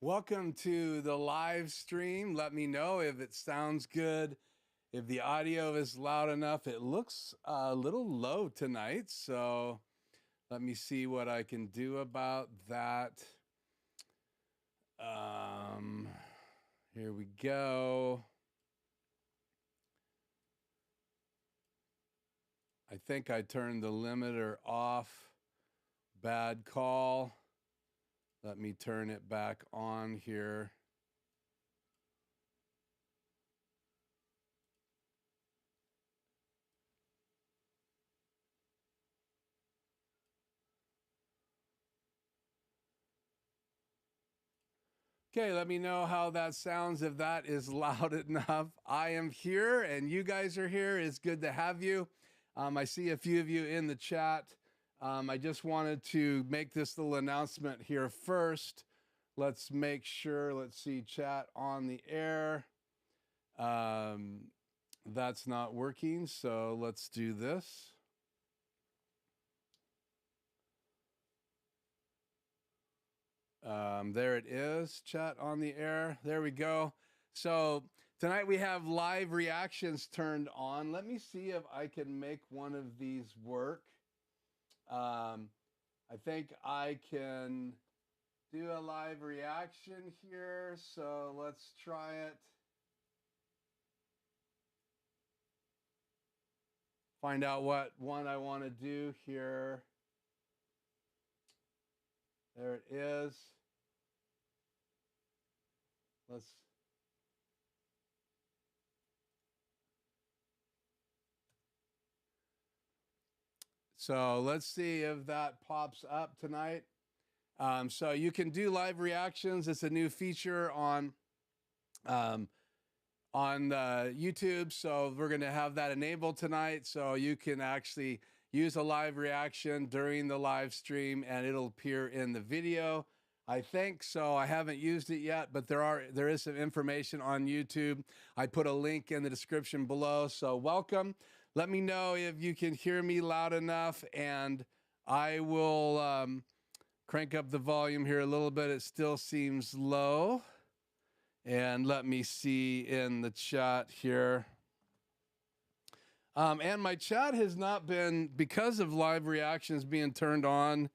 Welcome to the live stream. Let me know if it sounds good, if the audio is loud enough. It looks a little low tonight, so let me see what I can do about that. Here we go. I think I turned the limiter off. Bad call. Let me turn it back on here. Okay, let me know how that sounds, if that is loud enough. I am here and you guys are here. It's good to have you. I see a few of you in the chat. I just wanted to make this little announcement here first. Let's make sure, let's see, chat on the air. That's not working, so let's do this. There it is, chat on the air. There we go. So tonight we have live reactions turned on. Let me see if I can make one of these work. I think I can do a live reaction here. So let's try it. Find out what one I want to do here. There it is. Let's see if that pops up tonight. So you can do live reactions. It's a new feature on YouTube. So we're going to have that enabled tonight. So you can actually use a live reaction during the live stream and it'll appear in the video. I think so. I haven't used it yet, but there is some information on YouTube. I put a link in the description below. So welcome. Let me know if you can hear me loud enough, and I will crank up the volume here a little bit. It still seems low. And let me see in the chat here. And my chat has not been, because of live reactions being turned on,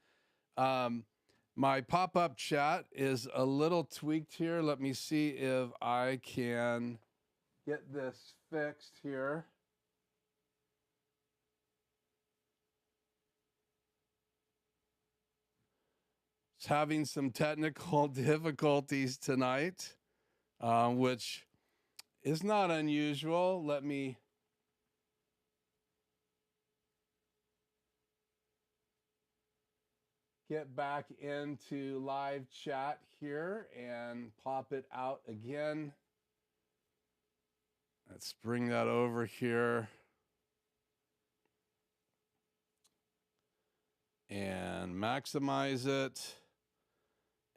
my pop-up chat is a little tweaked here. Let me see if I can get this fixed here. It's having some technical difficulties tonight, which is not unusual. Let me get back into live chat here and pop it out again. Let's bring that over here. And maximize it.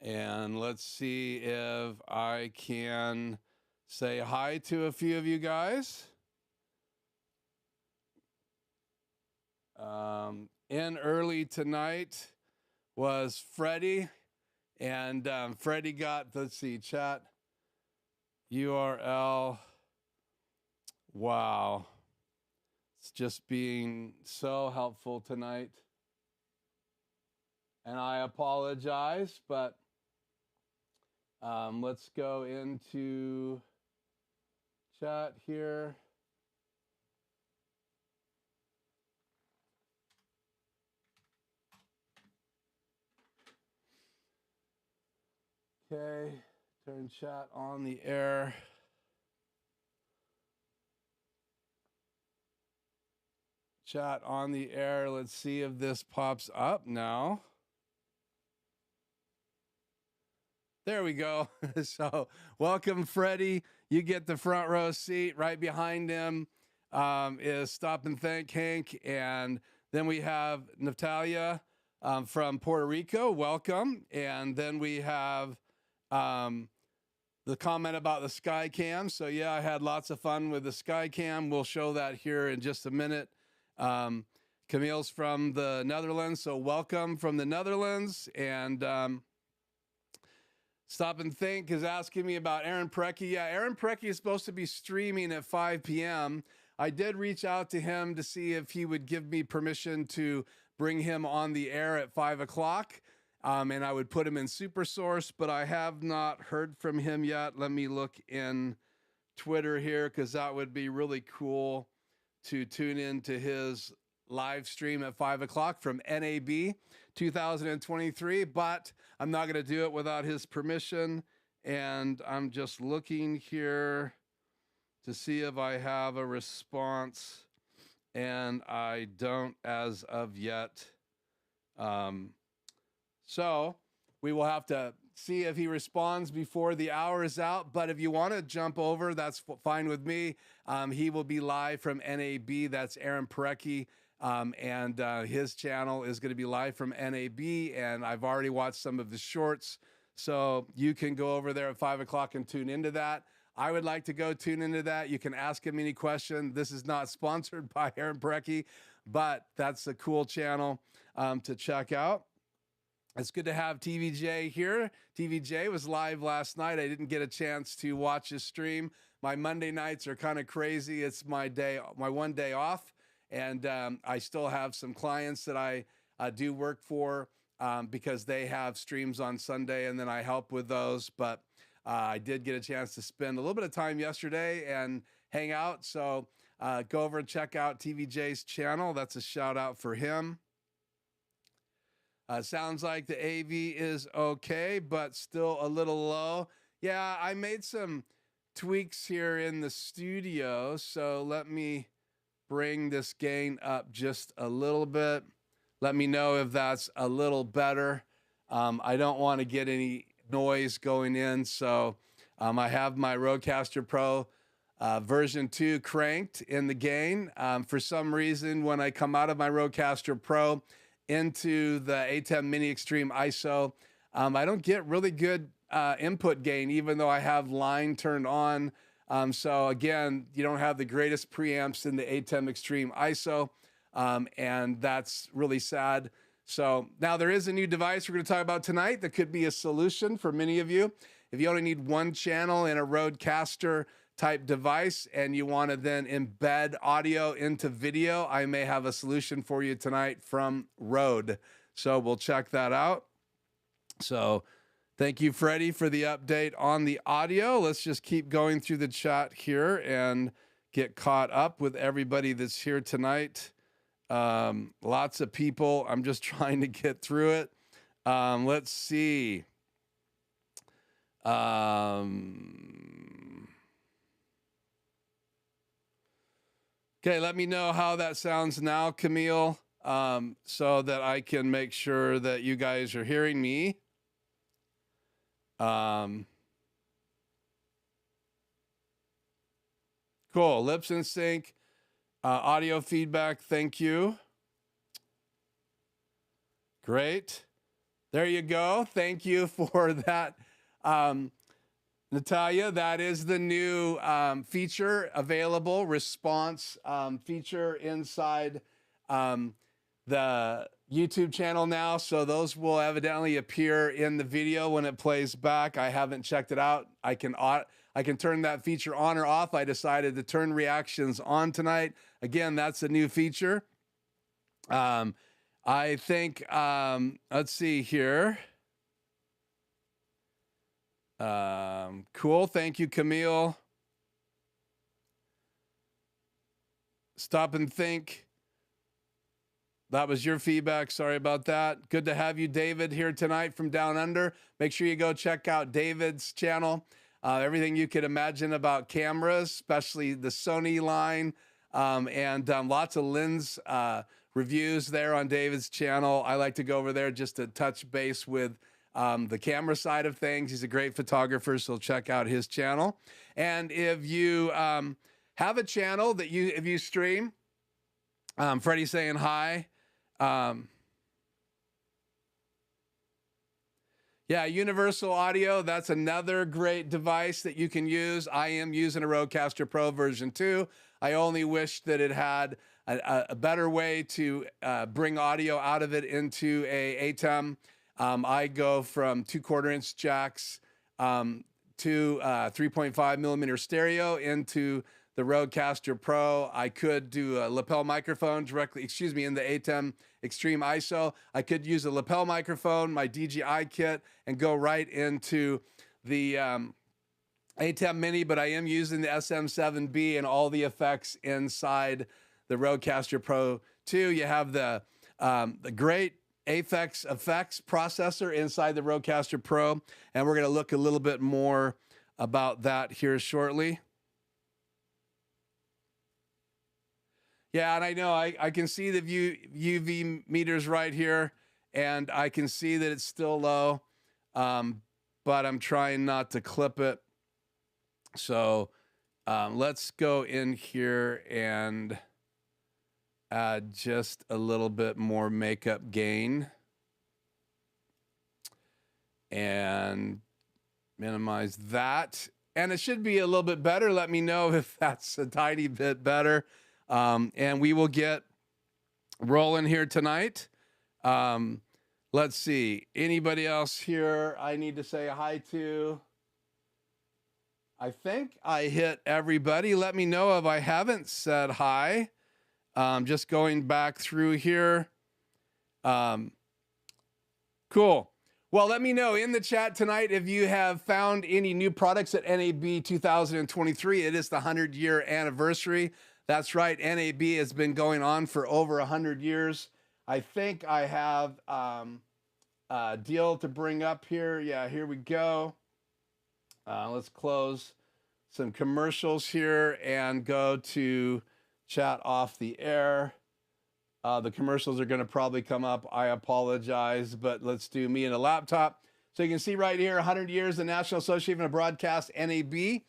And let's see if I can say hi to a few of you guys. In early tonight was Freddie, and Freddie got, let's see, chat URL. Wow, it's just being so helpful tonight, and I apologize, but let's go into chat here. Okay, turn chat on the air. Chat on the air. Let's see if this pops up now. There we go. So welcome, Freddie. You get the front row seat. Right behind him is Stop and Thank Hank. And then we have Natalia from Puerto Rico. Welcome. And then we have the comment about the Skycam. So yeah, I had lots of fun with the Skycam. We'll show that here in just a minute. Camille's from the Netherlands, so welcome from the Netherlands. And Stop and Think is asking me about Aaron Precky. Yeah, Aaron Precky is supposed to be streaming at 5 p.m. I did reach out to him to see if he would give me permission to bring him on the air at 5 o'clock. And I would put him in Super Source, but I have not heard from him yet. Let me look in Twitter here, because that would be really cool to tune into his live stream at 5 o'clock from NAB 2023, but I'm not going to do it without his permission. And I'm just looking here to see if I have a response, and I don't as of yet. So we will have to see if he responds before the hour is out. But if you want to jump over, that's fine with me. He will be live from NAB. That's Aaron Precky. And his channel is going to be live from NAB. And I've already watched some of the shorts. So you can go over there at 5 o'clock and tune into that. I would like to go tune into that. You can ask him any question. This is not sponsored by Aaron Precky, but that's a cool channel to check out. It's good to have TVJ here. TVJ was live last night. I didn't get a chance to watch his stream. My Monday nights are kind of crazy. It's my one day off, and I still have some clients that I do work for because they have streams on Sunday, and then I help with those. But I did get a chance to spend a little bit of time yesterday and hang out. So go over and check out TVJ's channel. That's a shout out for him. Sounds like the AV is okay, but still a little low. Yeah, I made some tweaks here in the studio. So let me bring this gain up just a little bit. Let me know if that's a little better. I don't want to get any noise going in. So I have my Rodecaster Pro version 2 cranked in the gain. For some reason, when I come out of my Rodecaster Pro into the ATEM Mini Extreme ISO, I don't get really good input gain, even though I have line turned on. So again, you don't have the greatest preamps in the ATEM Extreme ISO, and that's really sad. So now there is a new device we're going to talk about tonight that could be a solution for many of you. If you only need one channel in a Rodecaster type device and you want to then embed audio into video, I may have a solution for you tonight from Rode. So we'll check that out. So thank you, Freddie, for the update on the audio. Let's just keep going through the chat here and get caught up with everybody that's here tonight. Lots of people. I'm just trying to get through it. Let's see. Okay, let me know how that sounds now, Camille, so that I can make sure that you guys are hearing me. Cool, lips in sync, audio feedback, thank you. Great. There you go. Thank you for that. Natalia, that is the new feature available, response feature inside the YouTube channel now. So those will evidently appear in the video when it plays back. I haven't checked it out. I can turn that feature on or off. I decided to turn reactions on tonight. Again, that's a new feature. I think, let's see here. Cool. Thank you, Camille. Stop and Think. That was your feedback. Sorry about that. Good to have you, David, here tonight from Down Under. Make sure you go check out David's channel. Everything you could imagine about cameras, especially the Sony line, and lots of lens reviews there on David's channel. I like to go over there just to touch base with the camera side of things. He's a great photographer, so check out his channel. And if you have a channel that if you stream, Freddie's saying hi. Yeah, Universal Audio, that's another great device that you can use. I am using a Rodecaster Pro version 2. I only wish that it had a better way to bring audio out of it into a ATEM. I go from 2/4 inch jacks to 3.5 millimeter stereo into the Rodecaster Pro. I could do a lapel microphone directly, in the ATEM Extreme ISO. I could use a lapel microphone, my DJI kit, and go right into the ATEM Mini, but I am using the SM7B and all the effects inside the Rodecaster Pro 2. You have the great Aphex effects processor inside the Rodecaster Pro, and we're going to look a little bit more about that here shortly. Yeah, and I know I can see the UV meters right here, and I can see that it's still low, but I'm trying not to clip it. So let's go in here and add just a little bit more makeup gain and minimize that. And it should be a little bit better. Let me know if that's a tiny bit better. And we will get rolling here tonight. Let's see. Anybody else here I need to say hi to? I think I hit everybody. Let me know if I haven't said hi. Just going back through here. Cool. Well, let me know in the chat tonight if you have found any new products at NAB 2023. It is the 100-year anniversary. That's right. NAB has been going on for over 100 years. I think I have a deal to bring up here. Yeah, here we go. Let's close some commercials here and go to chat off the air. The commercials are going to probably come up. I apologize, but let's do me and a laptop. So you can see right here, 100 years, the National Association of Broadcast, NAB.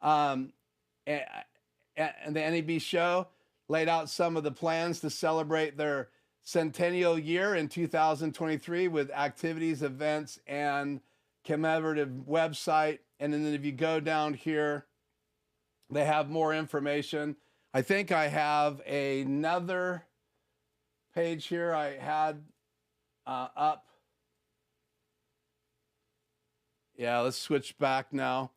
And the NAB show laid out some of the plans to celebrate their centennial year in 2023 with activities, events, and commemorative website. And then if you go down here, they have more information. I think I have another page here I had up. Yeah, let's switch back now.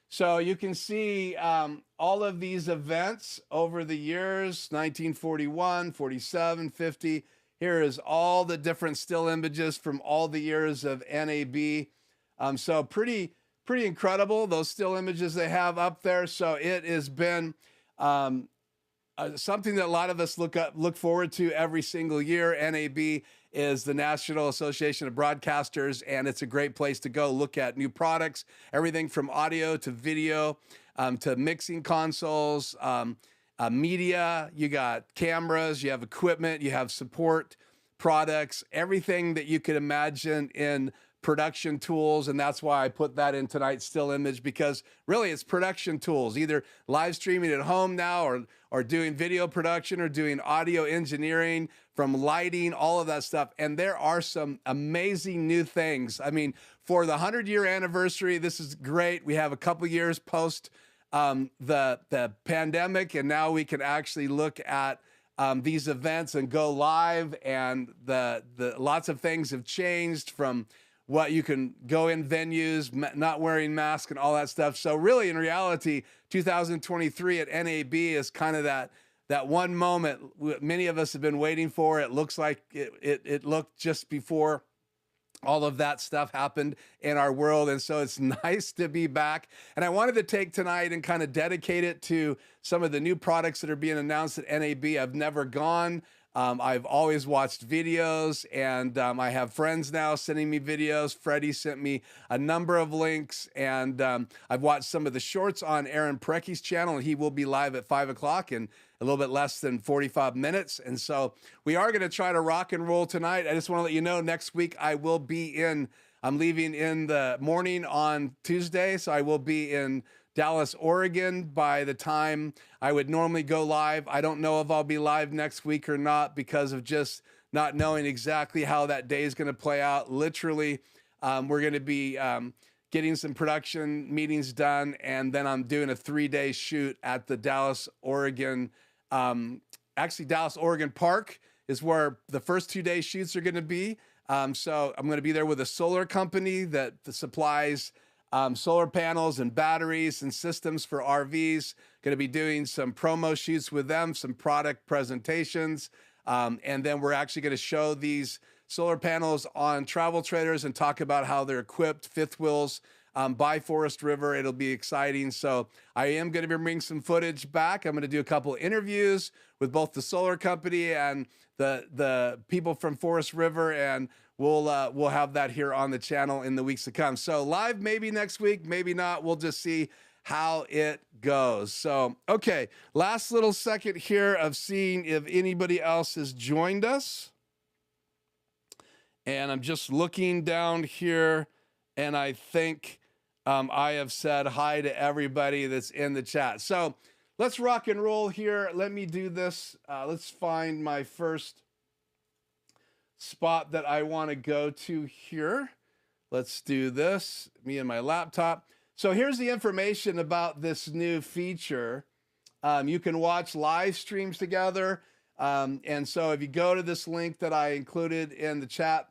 So you can see all of these events over the years, 1941, 47, 50. Here is all the different still images from all the years of NAB. So pretty incredible, those still images they have up there. So it has been something that a lot of us look forward to every single year. NAB is the National Association of Broadcasters, and it's a great place to go look at new products, everything from audio to video to mixing consoles, media. You got cameras, you have equipment, you have support products, everything that you could imagine in production tools. And that's why I put that in tonight's still image, because really it's production tools, either live streaming at home now or doing video production or doing audio engineering, from lighting, all of that stuff. And there are some amazing new things. I mean, for the 100-year anniversary, this is great. We have a couple years post the pandemic, and now we can actually look at these events and go live, and the lots of things have changed from what you can go in venues, not wearing masks and all that stuff. So really, in reality, 2023 at NAB is kind of that one moment many of us have been waiting for. It looks like it looked just before all of that stuff happened in our world. And so it's nice to be back. And I wanted to take tonight and kind of dedicate it to some of the new products that are being announced at NAB. I've never gone. I've always watched videos, and I have friends now sending me videos. Freddie sent me a number of links, and I've watched some of the shorts on Aaron Precky's channel, and he will be live at 5 o'clock in a little bit less than 45 minutes. And so we are going to try to rock and roll tonight. I just want to let you know, next week I will be I'm leaving in the morning on Tuesday, so I will be in Dallas, Oregon by the time I would normally go live. I don't know if I'll be live next week or not, because of just not knowing exactly how that day is going to play out. Literally, we're going to be getting some production meetings done, and then I'm doing a 3-day shoot at the Dallas, Oregon. Actually, Dallas, Oregon Park is where the first 2-day shoots are going to be. So I'm going to be there with a solar company that supplies solar panels and batteries and systems for RVs. Going to be doing some promo shoots with them, some product presentations. And then we're actually going to show these solar panels on travel trailers and talk about how they're equipped, fifth wheels, by Forest River. It'll be exciting. So I am going to be bringing some footage back. I'm going to do a couple of interviews with both the solar company and the people from Forest River, and we'll have that here on the channel in the weeks to come. So live maybe next week, maybe not. We'll just see how it goes. So, okay, last little second here of seeing if anybody else has joined us. And I'm just looking down here, and I think I have said hi to everybody that's in the chat. So let's rock and roll here. Let me do this. Let's find my first spot that I want to go to here. Let's do this, me and my laptop. So here's the information about this new feature. You can watch live streams together. And so if you go to this link that I included in the chat,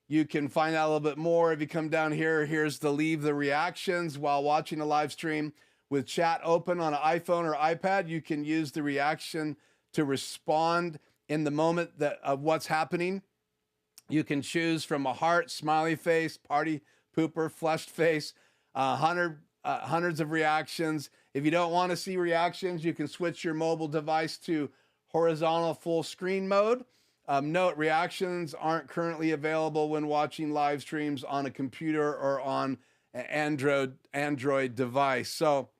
you can find out a little bit more. If you come down here, here's the leave the reactions while watching a live stream. With chat open on an iPhone or iPad, you can use the reaction to respond in the moment of what's happening. You can choose from a heart, smiley face, party pooper, flushed face, hundreds of reactions. If you don't want to see reactions, you can switch your mobile device to horizontal full screen mode. Note, reactions aren't currently available when watching live streams on a computer or on an Android device. So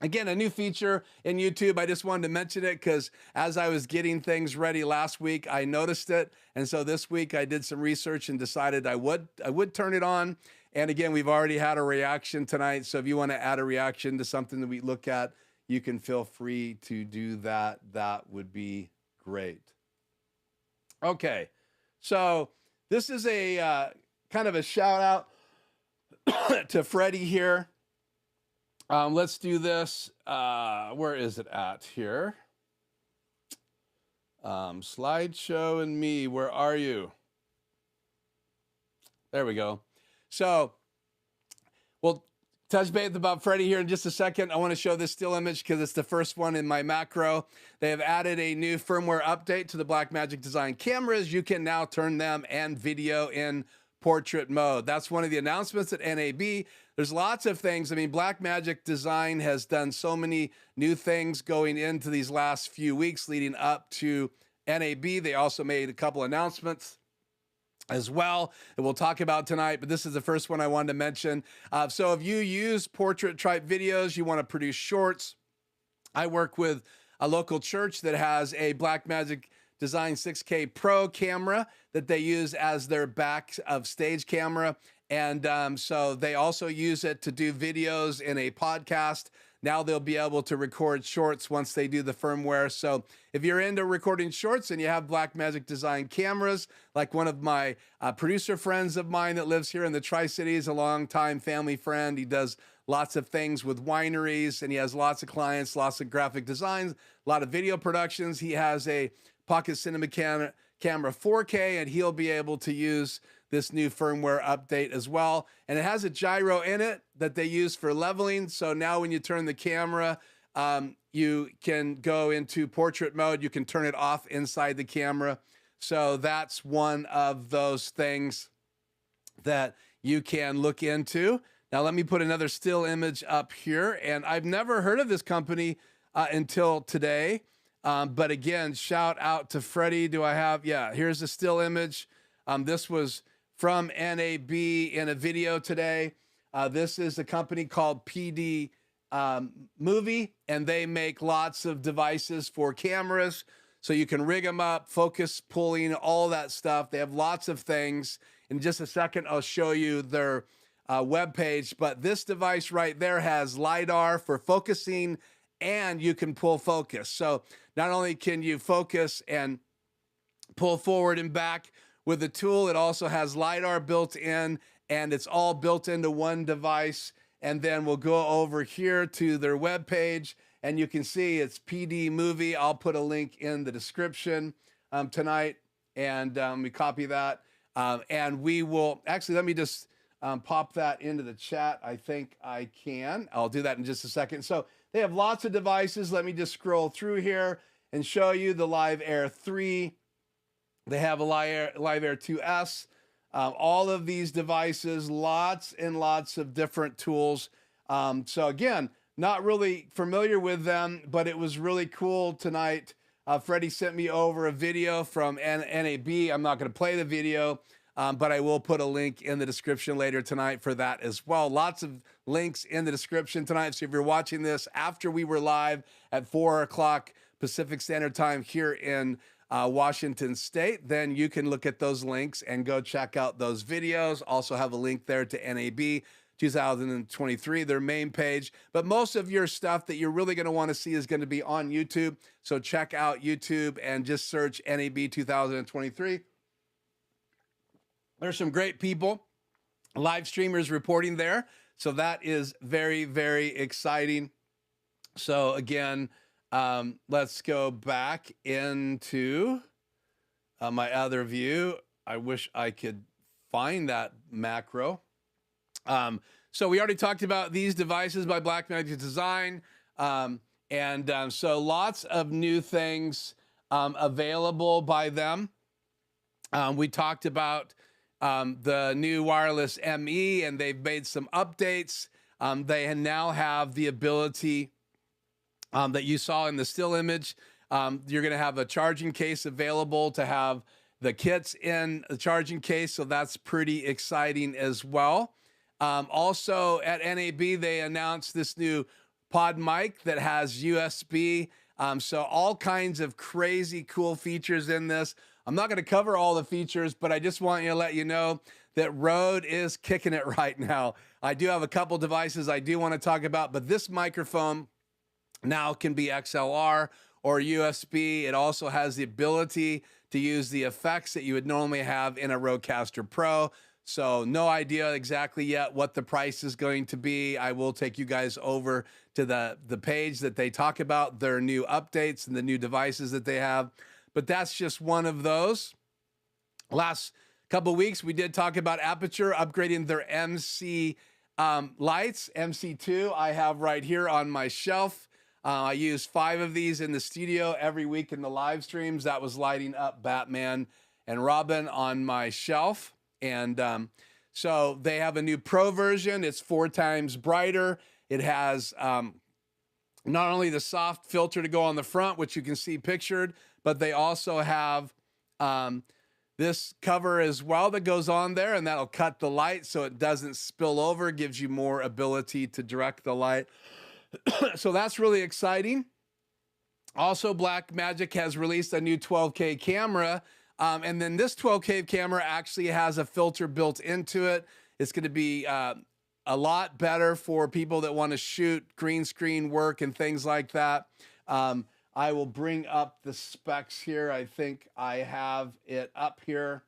again, a new feature in YouTube. I just wanted to mention it because as I was getting things ready last week, I noticed it. And so this week I did some research and decided I would turn it on. And again, we've already had a reaction tonight. So if you want to add a reaction to something that we look at, you can feel free to do that. That would be great. Okay, so this is a kind of a shout out to Freddie here. Let's do this. Where is it at here? Slideshow and me, where are you? There we go. So we'll touch base about Freddie here in just a second. I want to show this still image because it's the first one in my macro. They have added a new firmware update to the Blackmagic Design cameras. You can now turn them and video in portrait mode. That's one of the announcements at NAB. There's lots of things. I mean, Blackmagic Design has done so many new things going into these last few weeks leading up to NAB. They also made a couple announcements as well that we'll talk about tonight, but this is the first one I wanted to mention. So if you use portrait type videos, you want to produce shorts, I work with a local church that has a Blackmagic Design 6K Pro camera that they use as their back of stage camera. And so they also use it to do videos in a podcast. Now they'll be able to record shorts once they do the firmware. So if you're into recording shorts and you have Blackmagic Design cameras, like one of my producer friends of mine that lives here in the Tri-Cities, a longtime family friend, he does lots of things with wineries and he has lots of clients, lots of graphic designs, a lot of video productions. He has a Pocket Cinema camera 4K and he'll be able to use this new firmware update as well. And it has a gyro in it that they use for leveling. So now when you turn the camera, you can go into portrait mode. You can turn it off inside the camera. So that's one of those things that you can look into. Now let me put another still image up here. And I've never heard of this company until today. But again, shout out to Freddie. Do I have, yeah, here's a still image. This was from NAB in a video today. This is a company called PD Movie, and they make lots of devices for cameras. So you can rig them up, focus pulling, all that stuff. They have lots of things. In just a second, I'll show you their webpage. But this device right there has LiDAR for focusing, and you can pull focus. So not only can you focus and pull forward and back with the tool, it also has LiDAR built in, and it's all built into one device. And then we'll go over here to their webpage, and you can see it's PD Movie. I'll put a link in the description tonight, and we copy that. And we will, actually, let me just pop that into the chat? I think I can. I'll do that in just a second. So they have lots of devices. Let me just scroll through here and show you the Live Air 3. They have a Live Air 2S. All of these devices, lots and lots of different tools. So again, not really familiar with them, but it was really cool tonight. Freddie sent me over a video from NAB. I'm not going to play the video, but I will put a link in the description later tonight for that as well. Lots of links in the description tonight. So if you're watching this after we were live at 4 o'clock Pacific Standard Time here in Washington State, then you can look at those links and go check out those videos. Also have a link there to NAB 2023, their main page. But most of your stuff that you're really going to want to see is going to be on YouTube. So check out YouTube and just search NAB 2023. There's some great people, live streamers reporting there. So that is very, very exciting. So again, let's go back into my other view. I wish I could find that macro. So we already talked about these devices by Blackmagic Design. So lots of new things available by them. We talked about the new wireless ME, and they've made some updates. They now have the ability that you saw in the still image. You're going to have a charging case available to have the kits in the charging case. So that's pretty exciting as well. Also at NAB, they announced this new pod mic that has USB. So all kinds of crazy cool features in this. I'm not going to cover all the features, but I just want to let you know that Rode is kicking it right now. I do have a couple devices I do want to talk about, but this microphone now can be XLR or USB. It also has the ability to use the effects that you would normally have in a Rodecaster Pro. So no idea exactly yet what the price is going to be. I will take you guys over to the page that they talk about their new updates and the new devices that they have. But that's just one of those. Last couple of weeks, we did talk about Aperture upgrading their MC lights. MC2 I have right here on my shelf. I use 5 of these in the studio every week in the live streams. That was lighting up Batman and Robin on my shelf. And so they have a new Pro version. It's 4 times brighter. It has not only the soft filter to go on the front, which you can see pictured, but they also have this cover as well that goes on there, and that'll cut the light so it doesn't spill over, gives you more ability to direct the light. So that's really exciting. Also, Blackmagic has released a new 12K camera. And then this 12K camera actually has a filter built into it. It's going to be a lot better for people that want to shoot green screen work and things like that. I will bring up the specs here. I think I have it up here.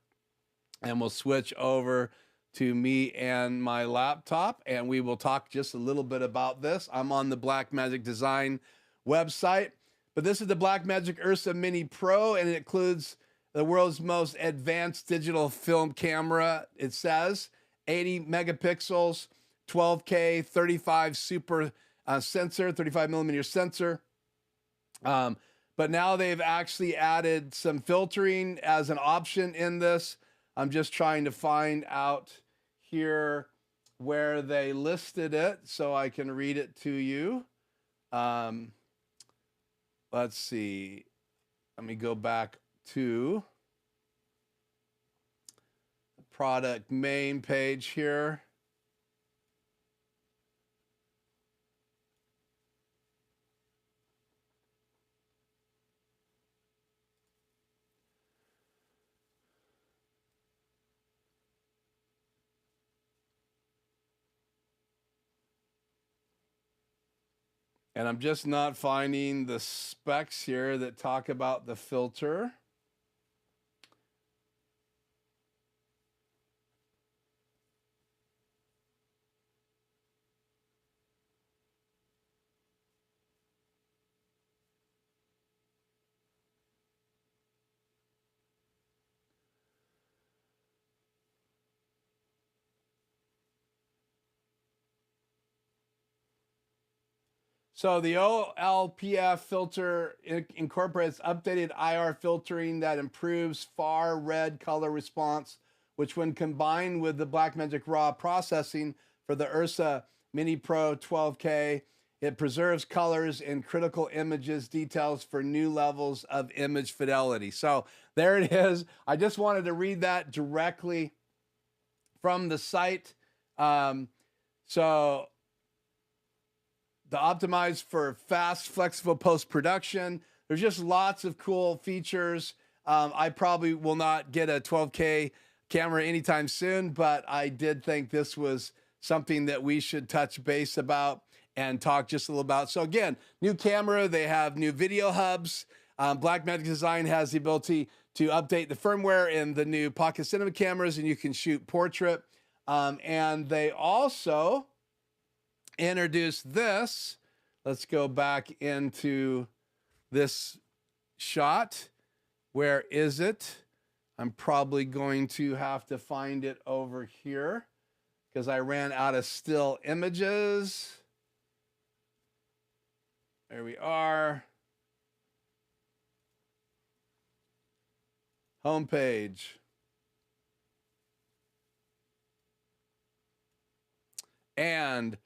And we'll switch over to me and my laptop, and we will talk just a little bit about this. I'm on the Blackmagic Design website, but this is the Blackmagic Ursa Mini Pro, and it includes the world's most advanced digital film camera. It says 80 megapixels, 12K, 35 super sensor, 35 millimeter sensor. But now they've actually added some filtering as an option in this. I'm just trying to find out here where they listed it so I can read it to you. Let's see. Let me go back to the product main page here. And I'm just not finding the specs here that talk about the filter. So the OLPF filter incorporates updated IR filtering that improves far red color response, which when combined with the Blackmagic RAW processing for the Ursa Mini Pro 12K, it preserves colors and critical images details for new levels of image fidelity. So there it is. I just wanted to read that directly from the site. So the optimized for fast, flexible post-production. There's just lots of cool features. I probably will not get a 12K camera anytime soon, but I did think this was something that we should touch base about and talk just a little about. So again, new camera, they have new video hubs. Blackmagic Design has the ability to update the firmware in the new Pocket Cinema cameras, and you can shoot portrait. And they also introduced this. Let's go back into this shot. Where is it? I'm probably going to have to find it over here because I ran out of still images. There we are. Homepage. And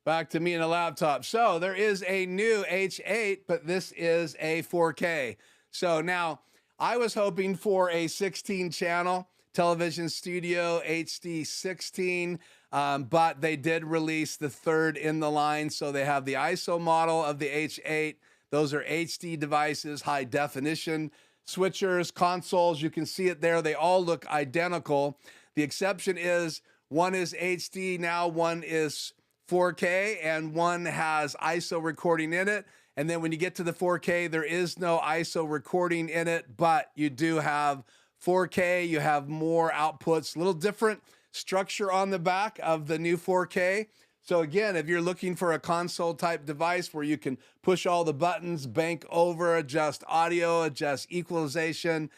back to me and a laptop. So there is a new H8, but this is a 4K. So now I was hoping for a 16 channel television studio HD 16, but they did release the third in the line. So they have the ISO model of the H8. Those are HD devices, high definition switchers, consoles. You can see it there. They all look identical. The exception is one is HD now, one is 4K, and one has ISO recording in it. And then when you get to the 4K, there is no ISO recording in it, but you do have 4K. You have more outputs, a little different structure on the back of the new 4K. So again, if you're looking for a console type device where you can push all the buttons, bank over, adjust audio, adjust equalization,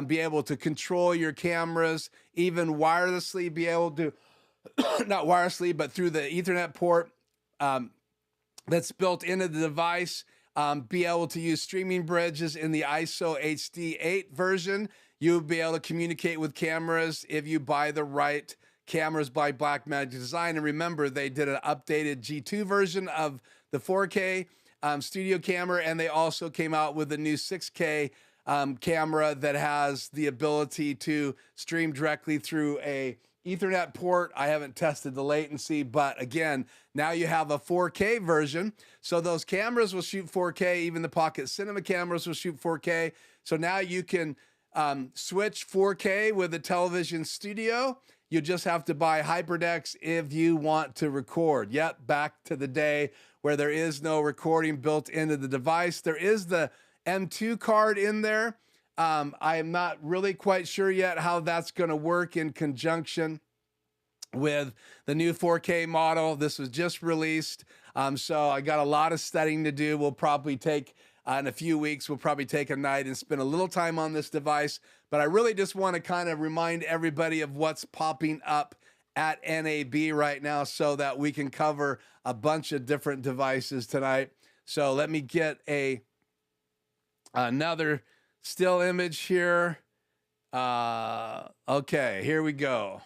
be able to control your cameras, even wirelessly be able to, not wirelessly, but through the Ethernet port that's built into the device, be able to use streaming bridges in the ISO HD 8 version. You'll be able to communicate with cameras if you buy the right cameras by Blackmagic Design. And remember, they did an updated G2 version of the 4K studio camera, and they also came out with a new 6K camera that has the ability to stream directly through a Ethernet port. I haven't tested the latency, but again, now you have a 4K version. So those cameras will shoot 4K. Even the Pocket Cinema cameras will shoot 4K. So now you can switch 4K with a television studio. You just have to buy HyperDecks if you want to record. Yep, back to the day where there is no recording built into the device. There is the M2 card in there. I am not really quite sure yet how that's going to work in conjunction with the new 4K model. This was just released, so I got a lot of studying to do. We'll probably take, in a few weeks, we'll probably take a night and spend a little time on this device. But I really just want to kind of remind everybody of what's popping up at NAB right now so that we can cover a bunch of different devices tonight. So let me get another still image here. Okay, here we go.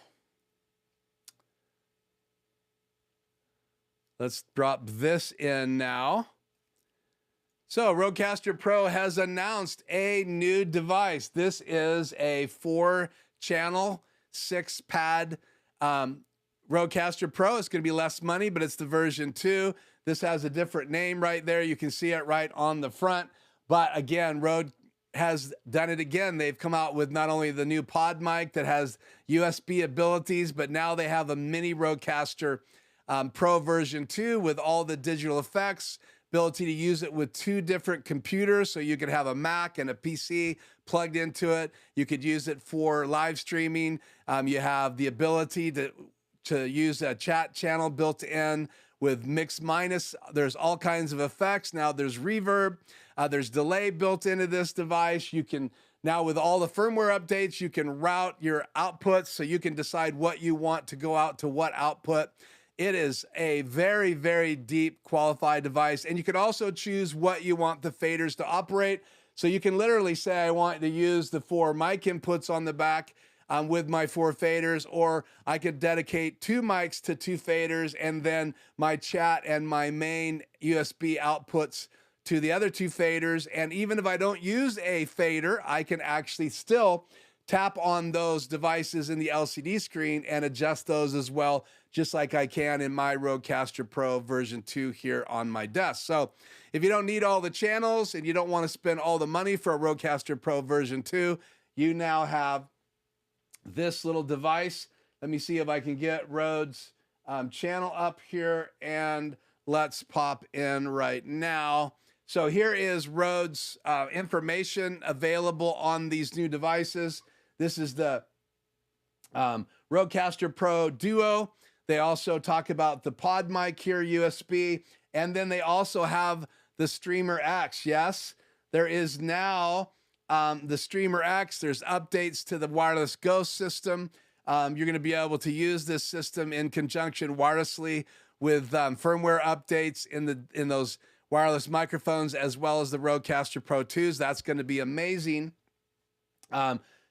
Let's drop this in now. So Rodecaster Pro has announced a new device. This is a 4-channel, 6-pad Rodecaster Pro. It's going to be less money, but it's the version 2. This has a different name right there. You can see it right on the front. But again, Rode has done it again. They've come out with not only the new pod mic that has USB abilities, but now they have a mini Rodecaster Pro version 2 with all the digital effects, ability to use it with 2 different computers. So you could have a Mac and a PC plugged into it. You could use it for live streaming. You have the ability to use a chat channel built in with mix minus. There's all kinds of effects. Now there's reverb. There's delay built into this device. You can now, with all the firmware updates, you can route your outputs so you can decide what you want to go out to what output. It is a very, very deep qualified device. And you can also choose what you want the faders to operate. So you can literally say, I want to use the 4 mic inputs on the back with my 4 faders, or I could dedicate 2 mics to 2 faders and then my chat and my main USB outputs to the other 2 faders. And even if I don't use a fader, I can actually still tap on those devices in the LCD screen and adjust those as well, just like I can in my Rodecaster Pro version 2 here on my desk. So if you don't need all the channels and you don't want to spend all the money for a Rodecaster Pro version 2, you now have this little device. Let me see if I can get Rode's channel up here, and let's pop in right now. So here is Rode's information available on these new devices. This is the Rodecaster Pro Duo. They also talk about the pod mic here, USB, and then they also have the Streamer X. Yes, there is now the Streamer X. There's updates to the Wireless Ghost system. You're going to be able to use this system in conjunction wirelessly with firmware updates in those wireless microphones, as well as the Rodecaster Pro 2s. That's going to be amazing.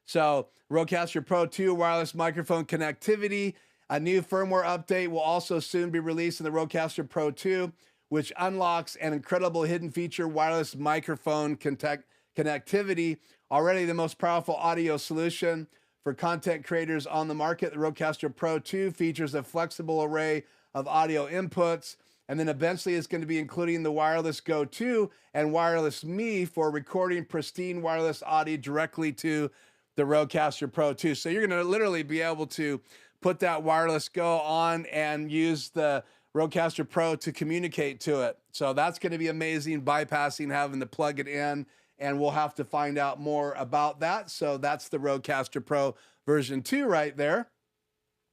So Rodecaster Pro 2 wireless microphone connectivity. A new firmware update will also soon be released in the Rodecaster Pro 2, which unlocks an incredible hidden feature, wireless microphone connectivity. Already the most powerful audio solution for content creators on the market, the Rodecaster Pro 2 features a flexible array of audio inputs, and then eventually it's going to be including the Wireless Go 2 and Wireless Me for recording pristine wireless audio directly to the Rodecaster Pro 2. So you're going to literally be able to put that Wireless Go on and use the Rodecaster Pro to communicate to it. So that's going to be amazing, bypassing having to plug it in, and we'll have to find out more about that. So that's the Rodecaster Pro version 2 right there.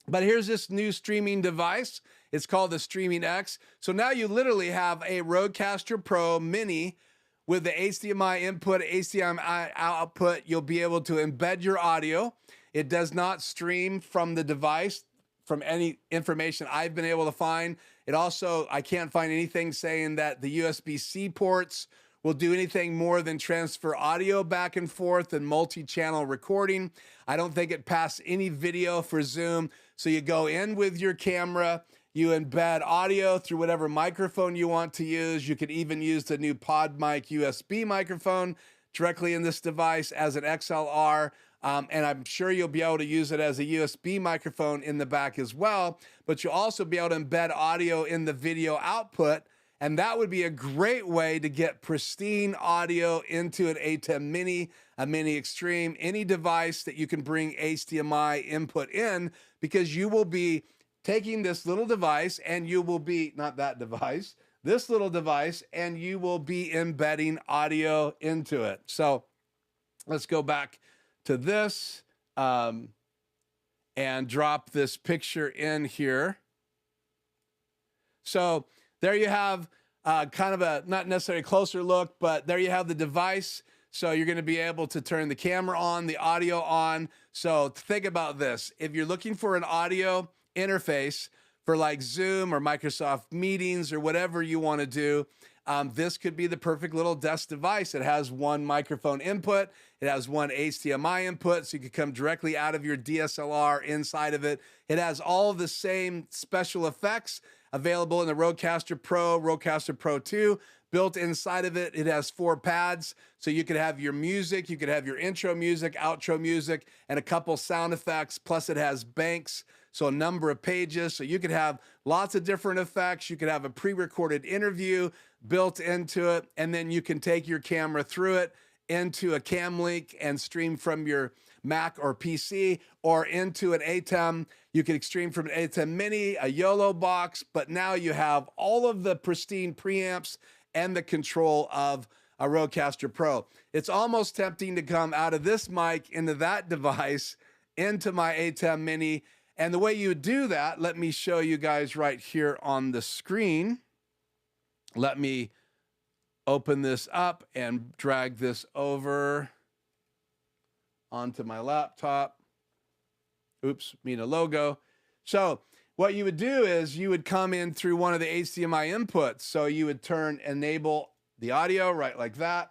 But here's this new streaming device. It's called the Streaming X. So now you literally have a Rodecaster Pro Mini with the HDMI input, HDMI output. You'll be able to embed your audio. It does not stream from the device, from any information I've been able to find. It also, I can't find anything saying that the USB-C ports will do anything more than transfer audio back and forth and multi-channel recording. I don't think it passed any video for Zoom. So you go in with your camera, you embed audio through whatever microphone you want to use. You could even use the new pod mic USB microphone directly in this device as an XLR. And I'm sure you'll be able to use it as a USB microphone in the back as well. But you'll also be able to embed audio in the video output. And that would be a great way to get pristine audio into an ATEM Mini, a Mini Extreme, any device that you can bring HDMI input in, because you will be taking this little device and you will be, not that device, this little device, and you will be embedding audio into it. So let's go back to this and drop this picture in here. So there you have kind of a, not necessarily a closer look, but there you have the device. So you're going to be able to turn the camera on, the audio on. So think about this. If you're looking for an audio interface for like Zoom or Microsoft Meetings or whatever you want to do, this could be the perfect little desk device. It has one microphone input. It has one HDMI input, so you can come directly out of your DSLR inside of it. It has all the same special effects available in the Rodecaster Pro, Rodecaster Pro 2. Built inside of it, it has 4 pads, so you could have your music, you could have your intro music, outro music, and a couple sound effects, plus it has banks, so a number of pages, so you could have lots of different effects. You could have a pre-recorded interview built into it, and then you can take your camera through it into a cam link and stream from your Mac or PC, or into an ATEM. You can stream from an ATEM Mini, a YOLO box, but now you have all of the pristine preamps and the control of a Rodecaster Pro. It's almost tempting to come out of this mic into that device, into my ATEM Mini. And the way you would do that, let me show you guys right here on the screen. Let me open this up and drag this over onto my laptop. Oops, mean a logo. So what you would do is you would come in through one of the HDMI inputs. So you would enable the audio right like that,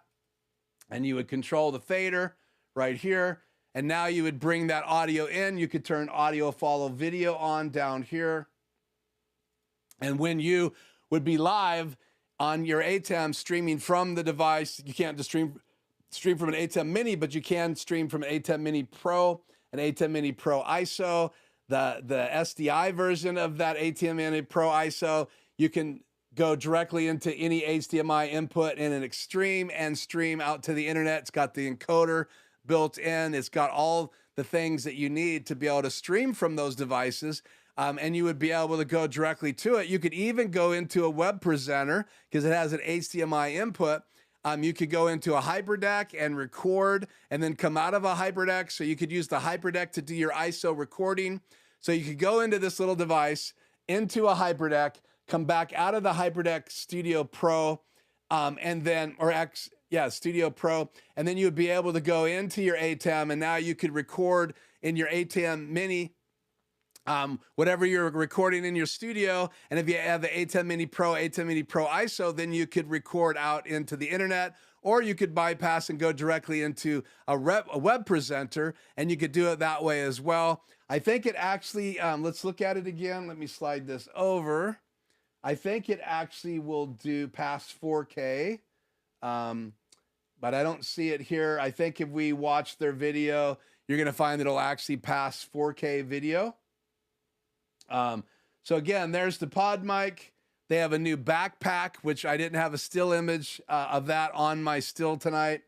and you would control the fader right here. And now you would bring that audio in. You could turn audio follow video on down here. And when you would be live on your ATEM streaming from the device, you can't just stream from an ATEM Mini, but you can stream from an ATEM Mini Pro, an ATEM Mini Pro ISO, the SDI version of that ATEM Mini Pro ISO. You can go directly into any HDMI input in an Extreme and stream out to the internet. It's got the encoder built in. It's got all the things that you need to be able to stream from those devices. And you would be able to go directly to it. You could even go into a web presenter because it has an HDMI input. You could go into a hyperdeck and record and then come out of a hyperdeck. So you could use the hyperdeck to do your ISO recording. So you could go into this little device, into a hyperdeck, come back out of the hyperdeck Studio Pro, Studio Pro. And then you would be able to go into your ATEM, and now you could record in your ATEM Mini whatever you're recording in your studio. And if you have the ATEM Mini Pro ISO, then you could record out into the internet, or you could bypass and go directly into a web presenter, and you could do it that way as well. I think it actually, let's look at it again. Let me slide this over. I think it actually will do past 4K, but I don't see it here. I think if we watch their video, you're gonna find that it'll actually pass 4K video. So again, there's the pod mic. They have a new backpack, which I didn't have a still image of that on my still tonight,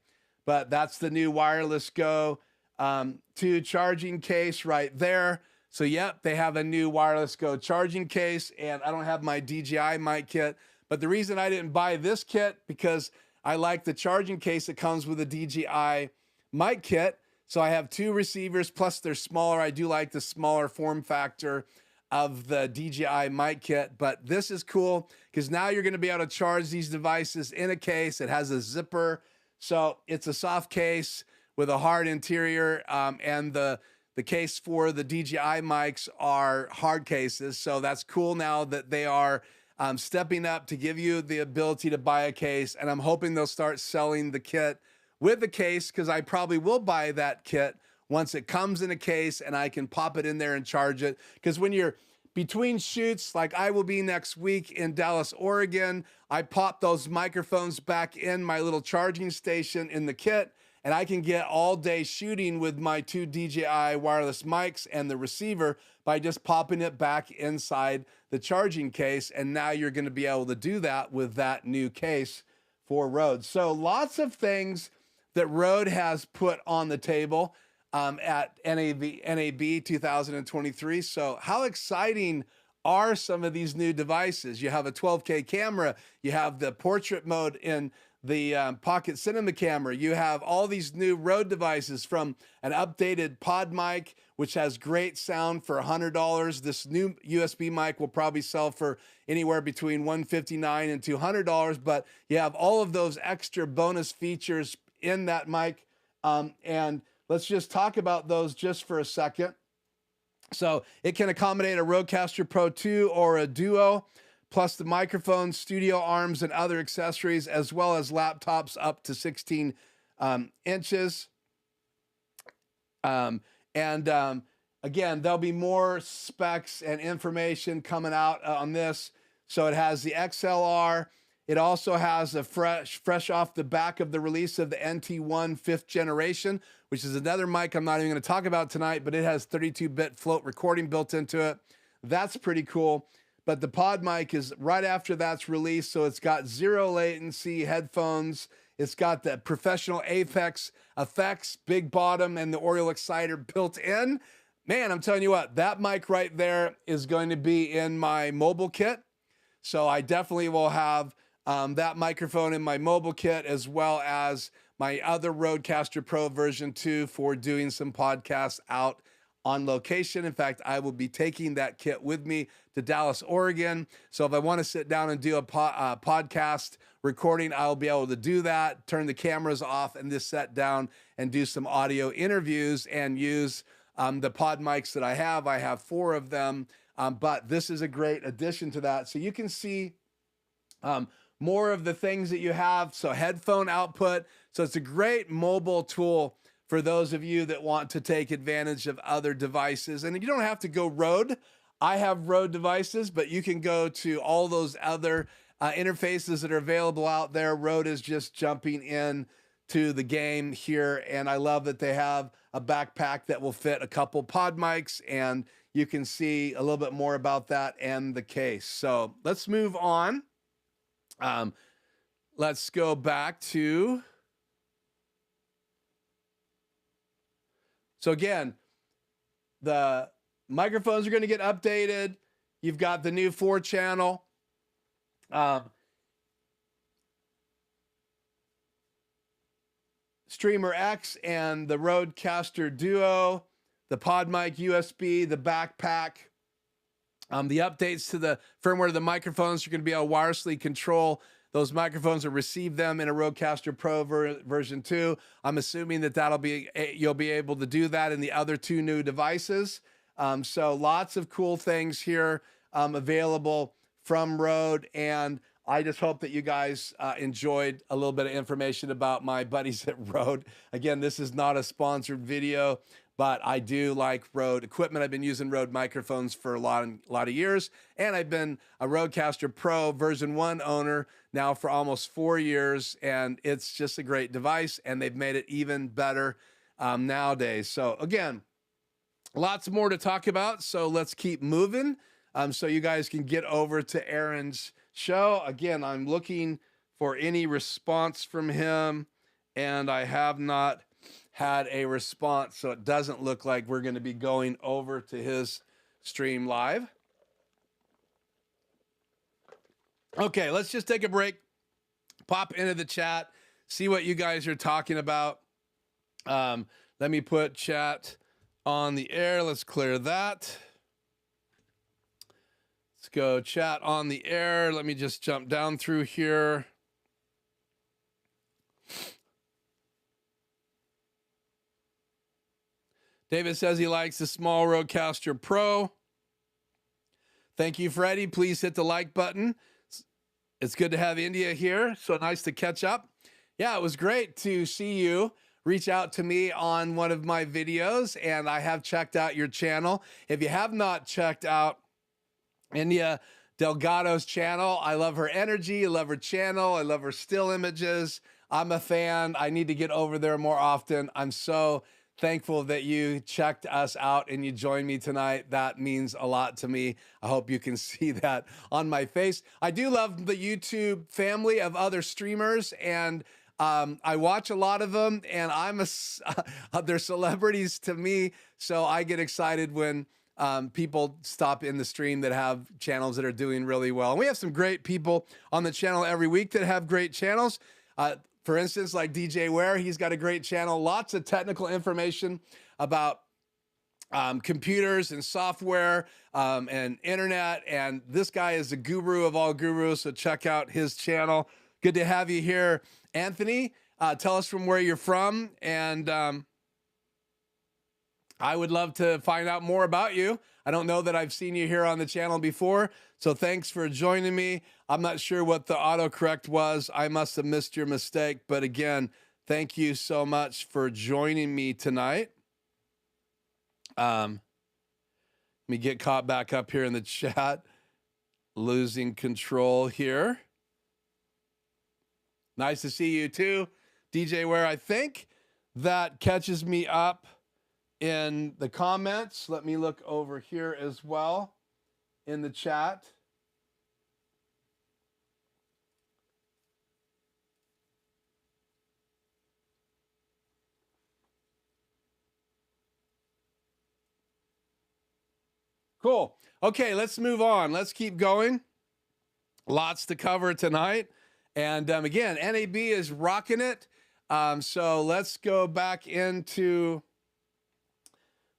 but that's the new Wireless Go 2 charging case right there. So yep, they have a new Wireless Go charging case, and I don't have my DJI mic kit, but the reason I didn't buy this kit because I like the charging case that comes with a DJI mic kit. So I have 2 receivers, plus they're smaller. I do like the smaller form factor of the DJI mic kit, but this is cool because now you're going to be able to charge these devices in a case. It has a zipper, so it's a soft case with a hard interior, and the case for the DJI mics are hard cases. So that's cool now that they are stepping up to give you the ability to buy a case, and I'm hoping they'll start selling the kit with the case, because I probably will buy that kit once it comes in a case and I can pop it in there and charge it. Because when you're between shoots, like I will be next week in Dallas, Oregon, I pop those microphones back in my little charging station in the kit, and I can get all day shooting with my 2 DJI wireless mics and the receiver by just popping it back inside the charging case. And now you're going to be able to do that with that new case for Rode. So lots of things that Rode has put on the table at NAB 2023. So how exciting are some of these new devices? You have a 12K camera, you have the portrait mode in the Pocket Cinema camera, you have all these new Rode devices, from an updated pod mic, which has great sound for $100. This new USB mic will probably sell for anywhere between $159 and $200, but you have all of those extra bonus features in that mic. And let's just talk about those just for a second. So it can accommodate a Rodecaster Pro 2 or a Duo, plus the microphone, studio arms, and other accessories, as well as laptops up to 16 inches. Again, there'll be more specs and information coming out on this. So it has the XLR. It also has a fresh off the back of the release of the NT1 5th generation, which is another mic I'm not even going to talk about tonight, but it has 32-bit float recording built into it. That's pretty cool. But the pod mic is right after that's released, so it's got 0 latency headphones. It's got the professional Apex effects, big bottom, and the Oriole Exciter built in. Man, I'm telling you what, that mic right there is going to be in my mobile kit. So I definitely will have that microphone in my mobile kit, as well as my other Rodecaster Pro version 2 for doing some podcasts out on location. In fact, I will be taking that kit with me to Dallas, Oregon. So if I want to sit down and do a podcast recording, I'll be able to do that, turn the cameras off, and just sit down and do some audio interviews and use the pod mics that I have. I have 4 of them but this is a great addition to that. So you can see more of the things that you have. So headphone output. So it's a great mobile tool for those of you that want to take advantage of other devices. And you don't have to go Rode. I have Rode devices, but you can go to all those other interfaces that are available out there. Rode is just jumping in to the game here. And I love that they have a backpack that will fit a couple pod mics, and you can see a little bit more about that and the case. So let's move on. Let's go back to, so again, the microphones are going to get updated. You've got the new 4-channel. Streamer X and the Rodecaster Duo, the PodMic USB, the backpack. The updates to the firmware of the microphones, you're going to be able to wirelessly control those microphones or receive them in a Rodecaster Pro version 2. I'm assuming that you'll be able to do that in the other 2 new devices. So lots of cool things here available from Rode, and I just hope that you guys enjoyed a little bit of information about my buddies at Rode. Again, this is not a sponsored video, but I do like Rode equipment. I've been using Rode microphones for a lot of years, and I've been a Rodecaster Pro version 1 owner now for almost 4 years, and it's just a great device, and they've made it even better nowadays. So again, lots more to talk about, so let's keep moving so you guys can get over to Aaron's show. Again, I'm looking for any response from him, and I have not had a response, so it doesn't look like we're going to be going over to his stream live. Okay, let's just take a break, pop into the chat, see what you guys are talking about. Let me put chat on the air. Let's clear that. Let's go chat on the air. Let me just jump down through here. David says he likes the small Rodecaster Pro. Thank you, Freddie. Please hit the like button. It's good to have India here. So nice to catch up. Yeah, it was great to see you reach out to me on one of my videos, and I have checked out your channel. If you have not checked out India Delgado's channel, I love her energy. I love her channel. I love her still images. I'm a fan. I need to get over there more often. I'm so thankful that you checked us out and you joined me tonight. That means a lot to me. I hope you can see that on my face. I do love the YouTube family of other streamers, and I watch a lot of them, and they're celebrities to me. So I get excited when people stop in the stream that have channels that are doing really well. And we have some great people on the channel every week that have great channels. For instance, like DJ Ware, he's got a great channel, lots of technical information about computers and software and internet. And this guy is a guru of all gurus, so check out his channel. Good to have you here, Anthony. Tell us from where you're from, and I would love to find out more about you. I don't know that I've seen you here on the channel before, so thanks for joining me. I'm not sure what the autocorrect was. I must have missed your mistake, but again, thank you so much for joining me tonight. Let me get caught back up here in the chat. Losing control here. Nice to see you too, DJ Ware. I think that catches me up in the comments. Let me look over here as well in the chat. Cool. Okay, let's move on. Let's keep going. Lots to cover tonight. And again, NAB is rocking it. So let's go back into,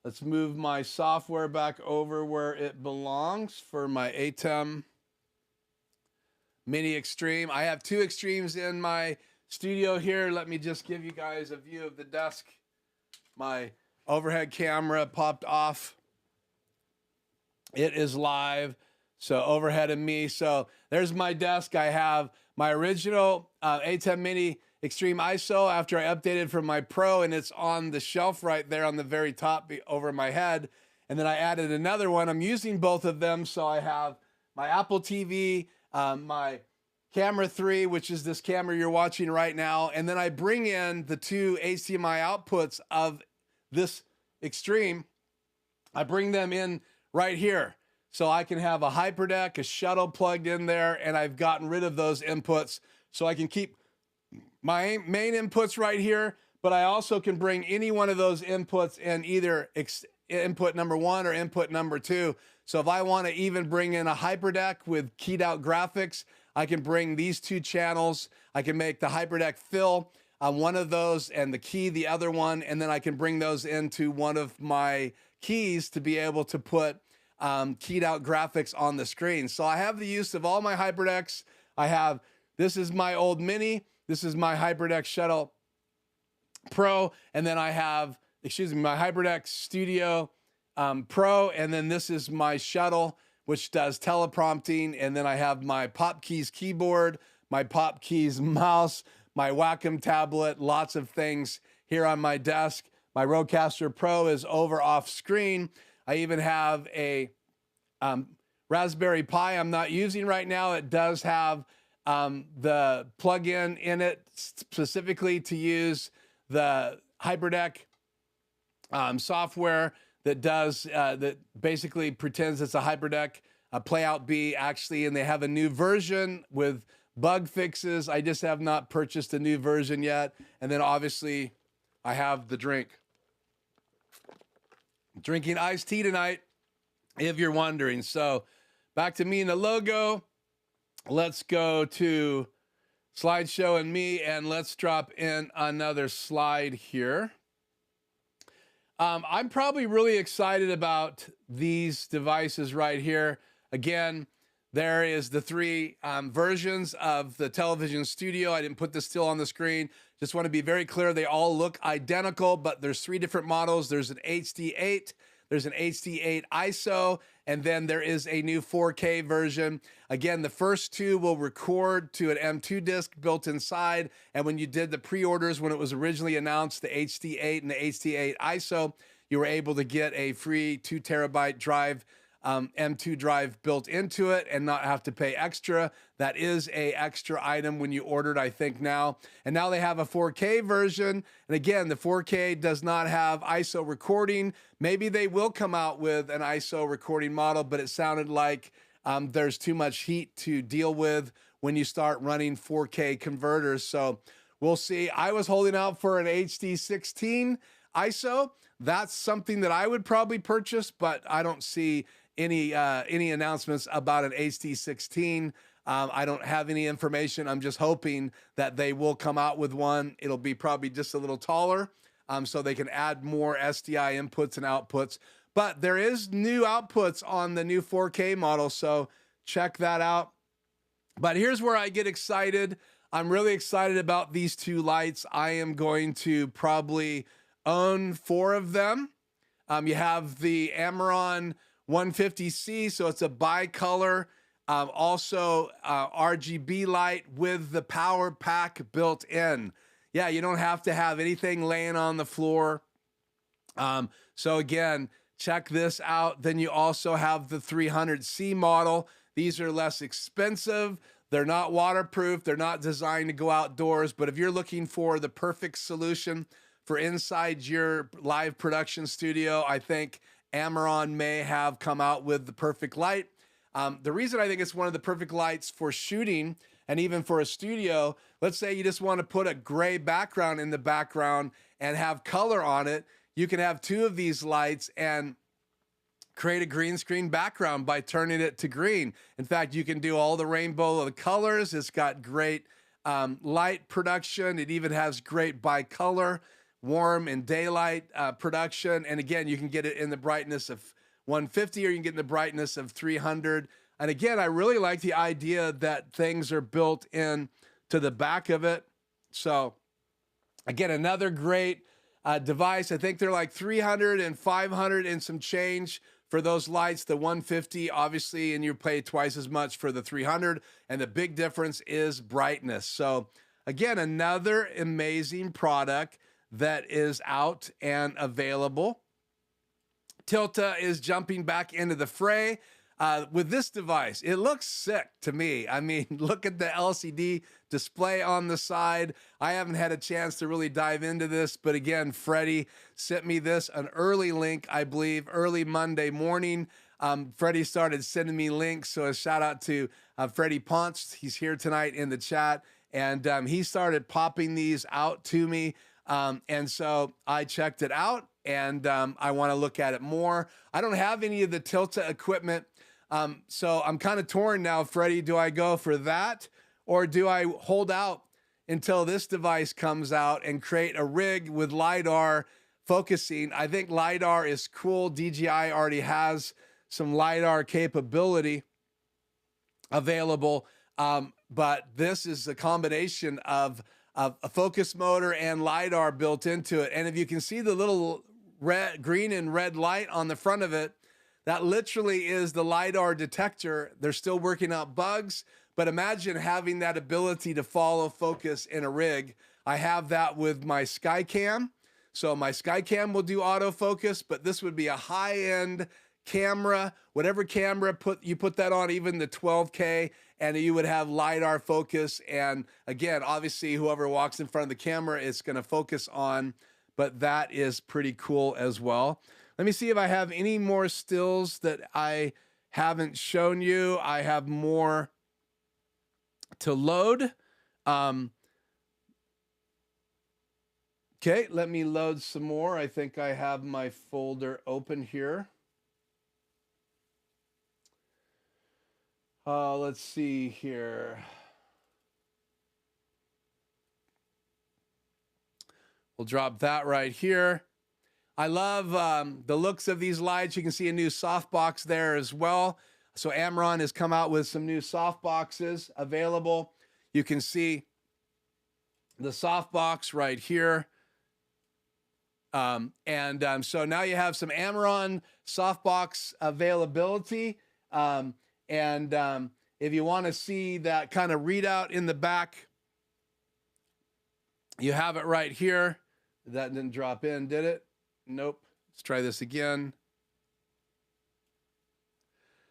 let's move my software back over where it belongs for my ATEM Mini Extreme. I have 2 Extremes in my studio here. Let me just give you guys a view of the desk. My overhead camera popped off. It is live. So overhead of me. So there's my desk. I have my original A10 Mini Extreme ISO after I updated from my Pro, and it's on the shelf right there on the very top over my head. And then I added another one. I'm using both of them. So I have my Apple TV, my Camera 3, which is this camera you're watching right now. And then I bring in the two HDMI outputs of this Extreme. I bring them in right here. So I can have a hyperdeck, a shuttle plugged in there, and I've gotten rid of those inputs. So I can keep my main inputs right here, but I also can bring any one of those inputs in either input number 1 or input number 2. So if I want to even bring in a hyperdeck with keyed out graphics, I can bring these two channels. I can make the hyperdeck fill on one of those and the key the other one, and then I can bring those into one of my keys to be able to put keyed out graphics on the screen. So I have the use of all my hyperdecks. This is my old Mini. This is my HyperDeck Shuttle Pro. And then I have, my HyperDeck Studio Pro. And then this is my Shuttle, which does teleprompting. And then I have my Pop Keys keyboard, my Pop Keys mouse, my Wacom tablet, lots of things here on my desk. My Rodecaster Pro is over off screen. I even have a Raspberry Pi I'm not using right now. It does have the plug-in in it specifically to use the HyperDeck software that basically pretends it's a HyperDeck Playout B actually, and they have a new version with bug fixes. I just have not purchased a new version yet. And then obviously I have the drink. Drinking iced tea tonight, if you're wondering. So back to me and the logo. Let's go to slideshow and me, and let's drop in another slide here. I'm probably really excited about these devices right here. Again, there is the three versions of the television studio. I didn't put this still on the screen. Just want to be very clear. They all look identical, but there's three different models. There's an HD8, there's an HD8 ISO, and then there is a new 4K version. Again, the first two will record to an M2 disc built inside. And when you did the pre-orders, when it was originally announced, the HD8 and the HD8 ISO, you were able to get a free 2 terabyte drive, M2 drive built into it and not have to pay extra. That is a extra item when you ordered, I think now. And now they have a 4K version. And again, the 4K does not have ISO recording. Maybe they will come out with an ISO recording model, but it sounded like there's too much heat to deal with when you start running 4K converters. So we'll see. I was holding out for an HD 16 ISO. That's something that I would probably purchase, but I don't see any announcements about an HD 16. I don't have any information. I'm just hoping that they will come out with one. It'll be probably just a little taller, so they can add more SDI inputs and outputs. But there is new outputs on the new 4K model, so check that out. But here's where I get excited. I'm really excited about these two lights. I am going to probably own 4 of them. You have the Amaran 150C, so it's a bicolor, also RGB light with the power pack built in. Yeah, you don't have to have anything laying on the floor. So again, check this out. Then you also have the 300C model. These are less expensive. They're not waterproof. They're not designed to go outdoors. But if you're looking for the perfect solution for inside your live production studio, I think Amaran may have come out with the perfect light. The reason I think it's one of the perfect lights for shooting and even for a studio, let's say you just want to put a gray background in the background and have color on it. You can have 2 of these lights and create a green screen background by turning it to green. In fact, you can do all the rainbow of the colors. It's got great light production. It even has great bicolor, warm and daylight production. And again, you can get it in the brightness of 150 or you can get in the brightness of 300. And again, I really like the idea that things are built in to the back of it. So again, another great device. I think they're like 300 and 500 and some change for those lights, the 150 obviously, and you pay twice as much for the 300, and the big difference is brightness. So again, another amazing product that is out and available. Tilta is jumping back into the fray with this device. It looks sick to me. I mean, look at the LCD display on the side. I haven't had a chance to really dive into this, but again, Freddie sent me this, an early link, I believe, early Monday morning. Freddie started sending me links, so a shout out to Freddie Ponce. He's here tonight in the chat, and he started popping these out to me. And so I checked it out, and I want to look at it more. I don't have any of the Tilta equipment, so I'm kind of torn now, Freddie. Do I go for that, or do I hold out until this device comes out and create a rig with LiDAR focusing? I think LiDAR is cool. DJI already has some LiDAR capability available, but this is a combination of a focus motor and LiDAR built into it. And if you can see the little green and red light on the front of it, that literally is the LiDAR detector. They're still working out bugs, but imagine having that ability to follow focus in a rig. I have that with my Skycam. So my Skycam will do autofocus, but this would be a high-end camera, whatever camera you put that on, even the 12K, and you would have LiDAR focus. And again, obviously, whoever walks in front of the camera is going to focus on, but that is pretty cool as well. Let me see if I have any more stills that I haven't shown you. I have more to load. Okay, let me load some more. I think I have my folder open here. Let's see here. We'll drop that right here. I love the looks of these lights. You can see a new softbox there as well. So Amaran has come out with some new softboxes available. You can see the softbox right here. So now you have some Amaran softbox availability. If you want to see that kind of readout in the back, you have it right here. That didn't drop in, did it? Nope. Let's try this again.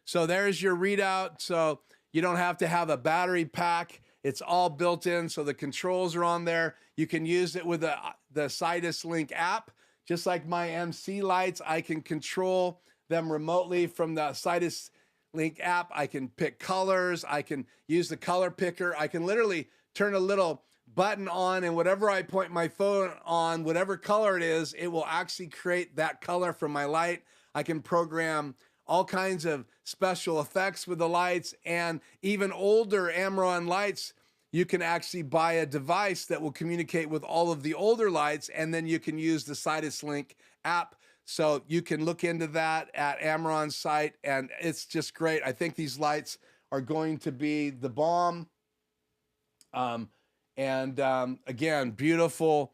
So there's your readout. So you don't have to have a battery pack. It's all built in. So the controls are on there. You can use it with the Sidus Link app. Just like my MC lights, I can control them remotely from the Sidus Link app. I can pick colors. I can use the color picker. I can literally turn a little button on, and whatever I point my phone on, whatever color it is, it will actually create that color for my light. I can program all kinds of special effects with the lights, and even older Amaran lights, you can actually buy a device that will communicate with all of the older lights, and then you can use the Sidus Link app. So you can look into that at Amaran's site, and it's just great. I think these lights are going to be the bomb. Again, beautiful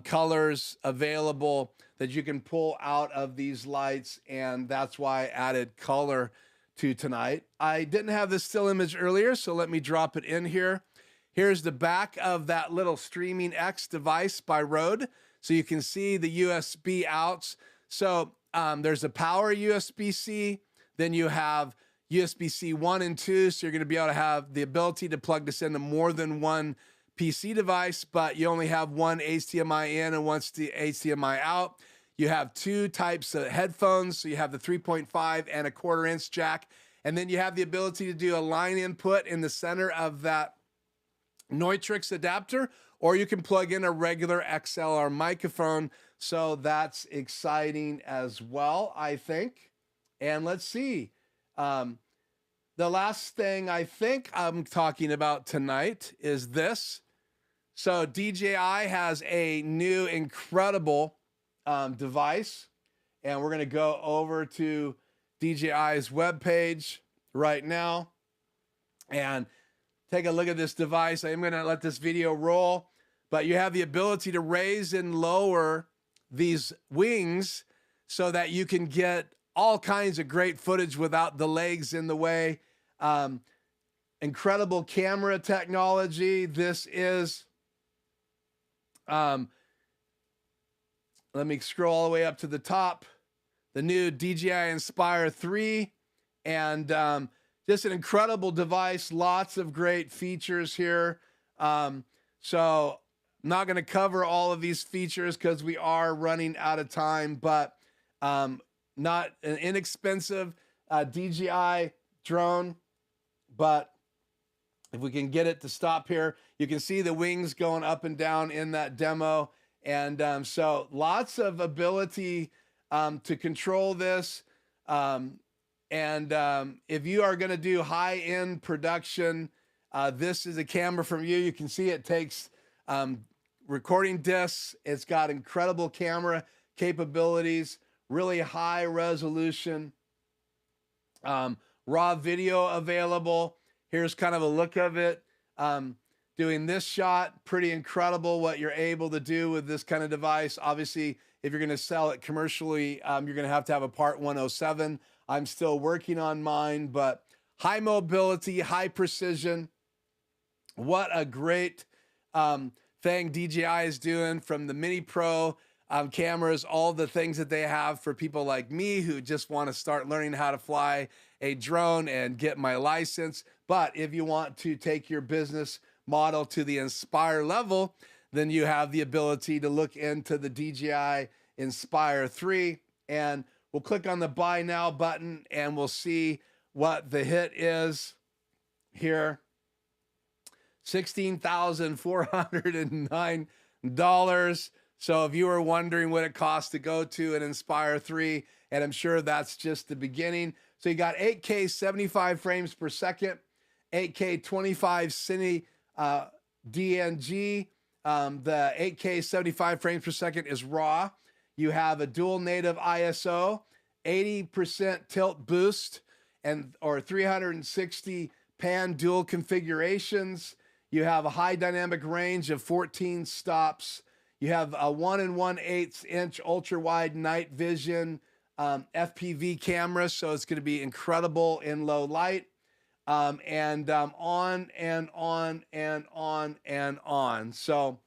colors available that you can pull out of these lights, and that's why I added color to tonight. I didn't have this still image earlier, so let me drop it in here. Here's the back of that little Streaming X device by Rode. So you can see the USB outs. So there's a power USB-C, then you have USB-C 1 and 2, so you're going to be able to have the ability to plug this into more than one PC device, but you only have one HDMI in and one HDMI out. You have two types of headphones, so you have the 3.5 and a 1/4 inch jack, and then you have the ability to do a line input in the center of that Neutrix adapter, or you can plug in a regular XLR microphone. So that's exciting as well, I think. And let's see. The last thing I think I'm talking about tonight is this. So DJI has a new incredible device, and we're going to go over to DJI's webpage right now and take a look at this device. I'm going to let this video roll, but you have the ability to raise and lower these wings so that you can get all kinds of great footage without the legs in the way. Incredible camera technology. This is, let me scroll all the way up to the top. The new DJI Inspire 3, and just an incredible device. Lots of great features here. So I'm not going to cover all of these features because we are running out of time, but not an inexpensive DJI drone, but if we can get it to stop here, you can see the wings going up and down in that demo. And so lots of ability to control this. If you are going to do high-end production, this is a camera from you. You can see it takes recording discs. It's got incredible camera capabilities, really high resolution, raw video available. Here's kind of a look of it. Doing this shot, pretty incredible what you're able to do with this kind of device. Obviously, if you're going to sell it commercially, you're going to have a Part 107. I'm still working on mine, but high mobility, high precision. What a great thing DJI is doing, from the Mini Pro cameras, all the things that they have for people like me who just want to start learning how to fly a drone and get my license. But if you want to take your business model to the Inspire level, then you have the ability to look into the DJI Inspire 3, and we'll click on the Buy Now button and we'll see what the hit is here. $16,409. So if you were wondering what it costs to go to an Inspire 3, and I'm sure that's just the beginning. So you got 8K 75 frames per second, 8K 25 Cine DNG. The 8K 75 frames per second is raw. You have a dual native ISO, 80% tilt boost, or 360 pan dual configurations. You have a high dynamic range of 14 stops. You have a 1 1/8 inch ultra wide night vision FPV camera, so it's going to be incredible in low light. On and on and on and on. So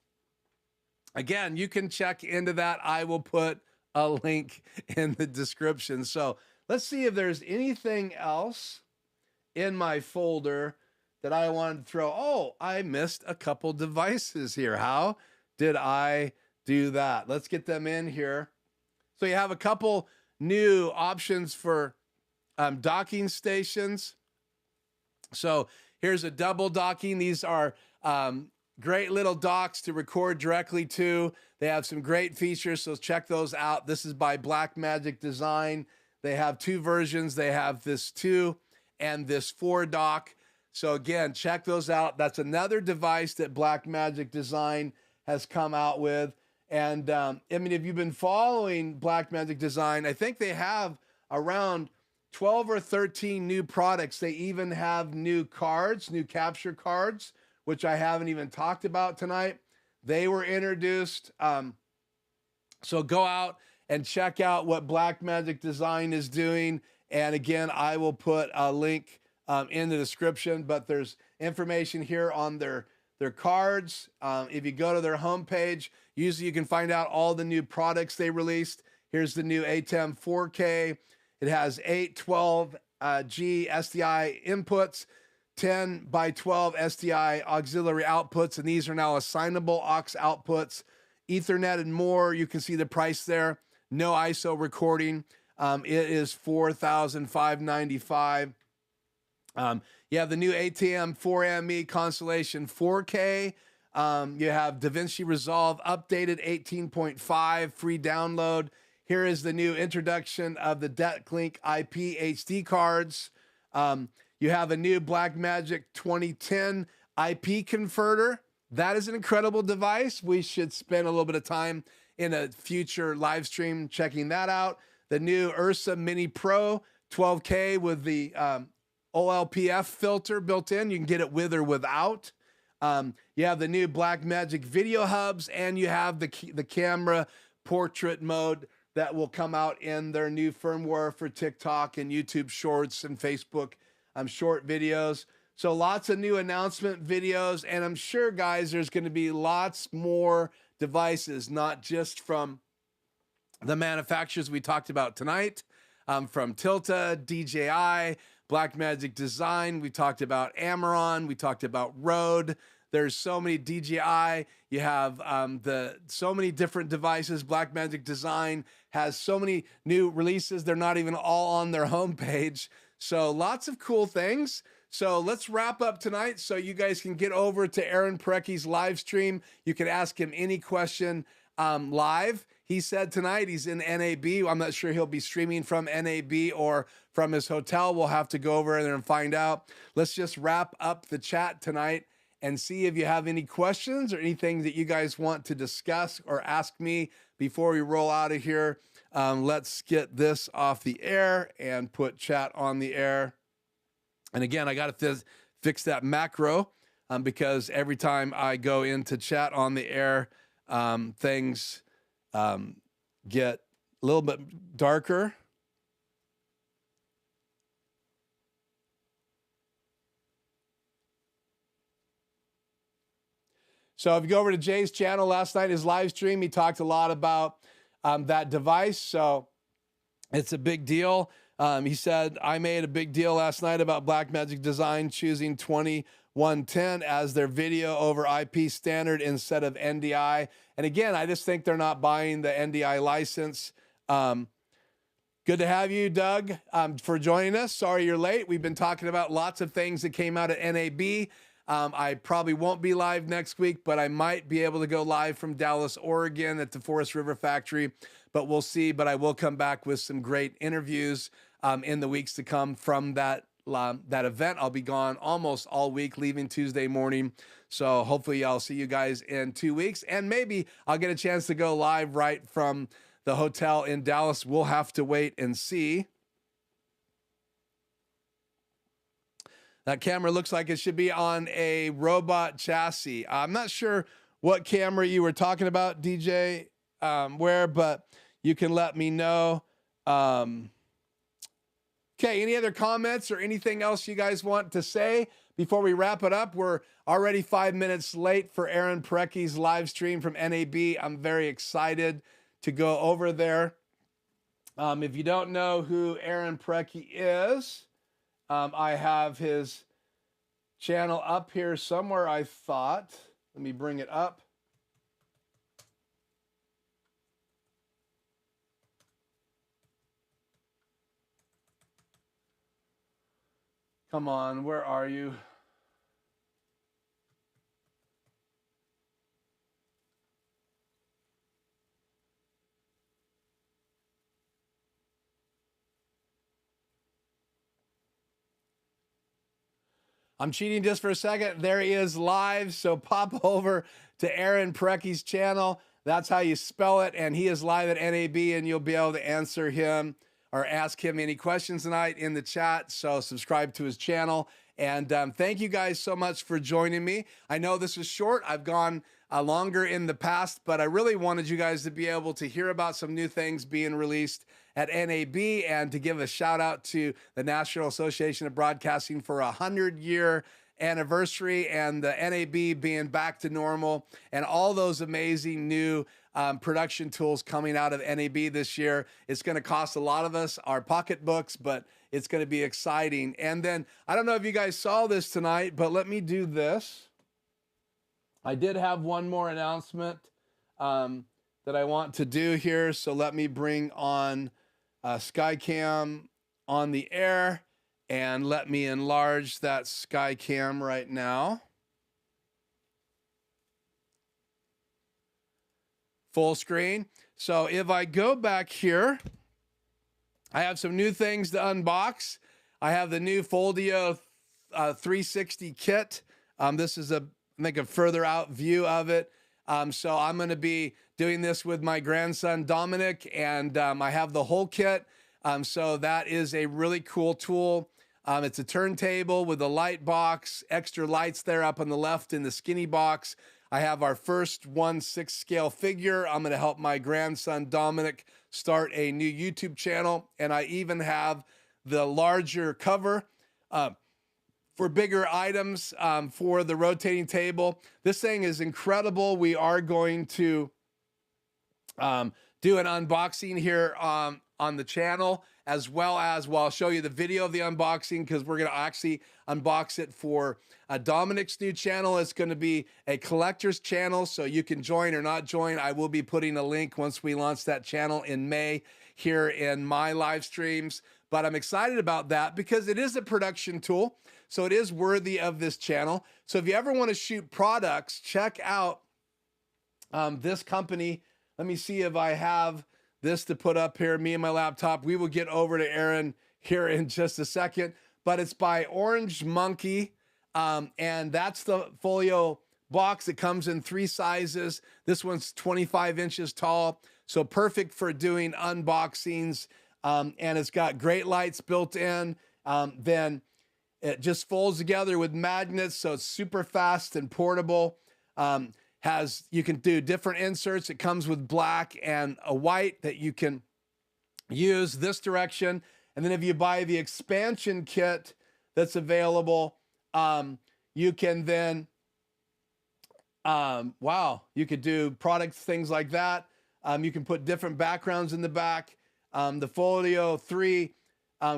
again, you can check into that. I will put a link in the description. So let's see if there's anything else in my folder that I wanted to throw. Oh, I missed a couple devices here. How did I do that? Let's get them in here. So you have a couple new options for docking stations. So here's a double docking. These are great little docks to record directly to. They have some great features, so check those out. This is by Blackmagic Design. They have two versions. They have this 2 and this 4 dock. So again, check those out. That's another device that Blackmagic Design has come out with. And I mean, if you've been following Blackmagic Design, I think they have around 12 or 13 new products. They even have new cards, new capture cards, which I haven't even talked about tonight. They were introduced. So go out and check out what Blackmagic Design is doing. And again, I will put a link in the description, but there's information here on their cards. If you go to their homepage, usually you can find out all the new products they released. Here's the new ATEM 4K. It has 812G SDI inputs, 10 by 12 SDI auxiliary outputs, and these are now assignable aux outputs, Ethernet and more. You can see the price there. No ISO recording. It is $4,595. You have the new ATEM 4ME Constellation 4K. You have DaVinci Resolve updated 18.5 free download. Here is the new introduction of the DeckLink IP HD cards. You have a new Blackmagic 2010 IP converter. That is an incredible device. We should spend a little bit of time in a future live stream checking that out. The new Ursa Mini Pro 12K with the OLPF filter built in. You can get it with or without. You have the new Blackmagic video hubs, and you have the camera portrait mode that will come out in their new firmware for TikTok and YouTube Shorts and Facebook short videos. So lots of new announcement videos, and I'm sure, guys, there's going to be lots more devices, not just from the manufacturers we talked about tonight, from Tilta, DJI, Blackmagic Design. We talked about Amaran. We talked about Rode. There's so many DJI. You have so many different devices. Blackmagic Design has so many new releases. They're not even all on their homepage. So lots of cool things. So let's wrap up tonight so you guys can get over to Aaron Parecki's live stream. You can ask him any question live. He said tonight he's in NAB. I'm not sure he'll be streaming from NAB or from his hotel. We'll have to go over there and find out. Let's just wrap up the chat tonight and see if you have any questions or anything that you guys want to discuss or ask me before we roll out of here. Let's get this off the air and put chat on the air. And again, I got to fix that macro because every time I go into chat on the air, things get a little bit darker. So if you go over to Jay's channel last night, his live stream, he talked a lot about that device. So it's a big deal. He said, I made a big deal last night about Blackmagic Design choosing 2110 as their video over IP standard instead of NDI. And again, I just think they're not buying the NDI license. Good to have you, Doug, for joining us. Sorry you're late. We've been talking about lots of things that came out at NAB. I probably won't be live next week, but I might be able to go live from Dallas, Oregon at the Forest River Factory, but we'll see. But I will come back with some great interviews in the weeks to come from that event. I'll be gone almost all week, leaving Tuesday morning. So hopefully I'll see you guys in 2 weeks, and maybe I'll get a chance to go live right from the hotel in Dallas. We'll have to wait and see. That camera looks like it should be on a robot chassis. I'm not sure what camera you were talking about, DJ, but you can let me know. Okay, any other comments or anything else you guys want to say before we wrap it up? We're already 5 minutes late for Aaron Parecki's live stream from NAB. I'm very excited to go over there. If you don't know who Aaron Parecki is, I have his channel up here somewhere, I thought. Let me bring it up. Come on, where are you? I'm cheating just for a second. There he is live. So pop over to Aaron Parecki's channel. That's how you spell it. And he is live at NAB, and you'll be able to answer him or ask him any questions tonight in the chat. So subscribe to his channel. And thank you guys so much for joining me. I know this is short. I've gone longer in the past, but I really wanted you guys to be able to hear about some new things being released at NAB, and to give a shout out to the National Association of Broadcasting for a 100-year anniversary, and the NAB being back to normal, and all those amazing new production tools coming out of NAB this year. It's going to cost a lot of us our pocketbooks, but it's going to be exciting. And then, I don't know if you guys saw this tonight, but let me do this. I did have one more announcement that I want to do here. So let me bring on Skycam on the air, and let me enlarge that Skycam right now. Full screen. So if I go back here, I have some new things to unbox. I have the new Foldio 360 kit. This is I think a further out view of it. So I'm going to be doing this with my grandson, Dominic, and I have the whole kit. So that is a really cool tool. It's a turntable with a light box, extra lights there up on the left in the skinny box. I have our first 1/6 scale figure. I'm going to help my grandson Dominic start a new YouTube channel, and I even have the larger cover for bigger items for the rotating table. This thing is incredible. We are going to do an unboxing here on the channel, as well as, well, I'll show you the video of the unboxing, because we're going to actually unbox it for Dominic's new channel. It's going to be a collector's channel, so you can join or not join. I will be putting a link once we launch that channel in May here in my live streams. But I'm excited about that because it is a production tool, so it is worthy of this channel. So if you ever want to shoot products, check out this company. Let me see if I have this to put up here, me and my laptop. We will get over to Aaron here in just a second, but it's by Orange Monkey, and that's the folio box. It comes in 3 sizes. This one's 25 inches tall, so perfect for doing unboxings, and it's got great lights built in. Then it just folds together with magnets, so it's super fast and portable. You can do different inserts. It comes with black and a white that you can use this direction. And then if you buy the expansion kit that's available, you can then, you could do product things like that. You can put different backgrounds in the back. The Folio 3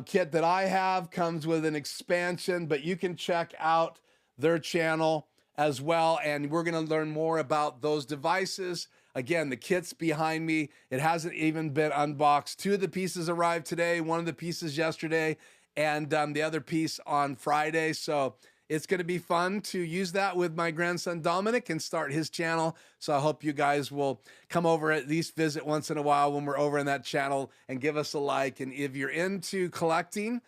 kit that I have comes with an expansion, but you can check out their channel as well, and we're going to learn more about those devices. Again, the kit's behind me. It hasn't even been unboxed. 2 of the pieces arrived today, 1 of the pieces yesterday, and the other piece on Friday. So it's going to be fun to use that with my grandson Dominic and start his channel. So I hope you guys will come over, at least visit once in a while when we're over in that channel, and give us a like. And if you're into collecting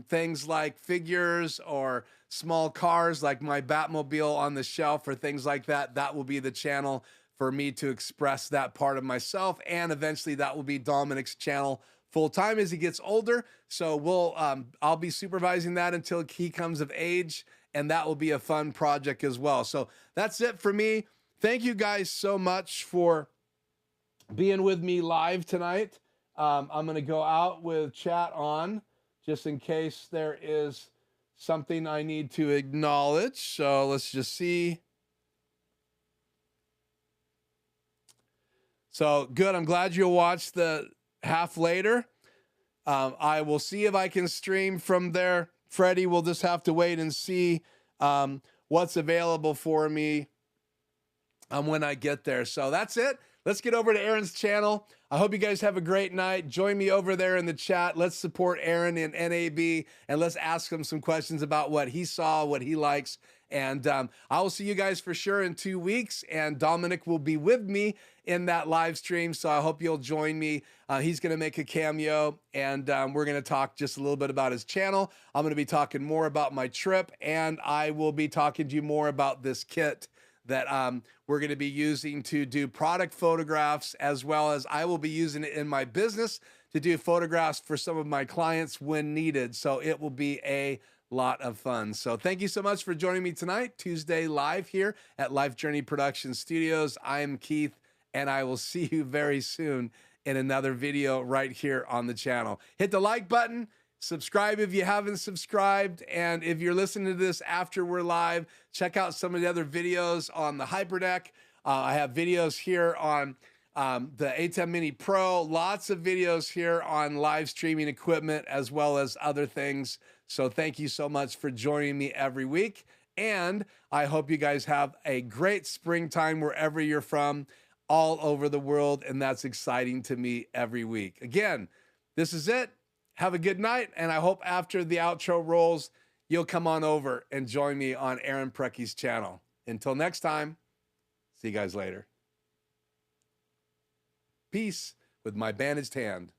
things like figures or small cars like my Batmobile on the shelf or things like that, that will be the channel for me to express that part of myself. And eventually that will be Dominic's channel full time as he gets older. So I'll be supervising that until he comes of age, and that will be a fun project as well. So that's it for me. Thank you guys so much for being with me live tonight. I'm going to go out with chat on just in case there is something I need to acknowledge. So let's just see. So good. I'm glad you'll watch the half later. I will see if I can stream from there. Freddie will just have to wait and see what's available for me when I get there. So that's it. Let's get over to Aaron's channel. I hope you guys have a great night. Join me over there in the chat. Let's support Aaron in NAB, and let's ask him some questions about what he saw, what he likes. And I will see you guys for sure in 2 weeks, and Dominic will be with me in that live stream, so I hope you'll join me. He's going to make a cameo, and we're going to talk just a little bit about his channel. I'm going to be talking more about my trip, and I will be talking to you more about this kit that we're going to be using to do product photographs, as well as I will be using it in my business to do photographs for some of my clients when needed. So it will be a lot of fun. So thank you so much for joining me tonight, Tuesday live here at Life Journey Production Studios. I'm Keith, and I will see you very soon in another video right here on the channel. Hit the like button. Subscribe if you haven't subscribed, and if you're listening to this after we're live, check out some of the other videos on the Hyperdeck. I have videos here on the A10 Mini Pro, lots of videos here on live streaming equipment as well as other things. So thank you so much for joining me every week, and I hope you guys have a great springtime wherever you're from, all over the world, and that's exciting to me every week. Again, this is it. Have a good night, and I hope after the outro rolls, you'll come on over and join me on Aaron Precky's channel. Until next time, see you guys later. Peace with my bandaged hand.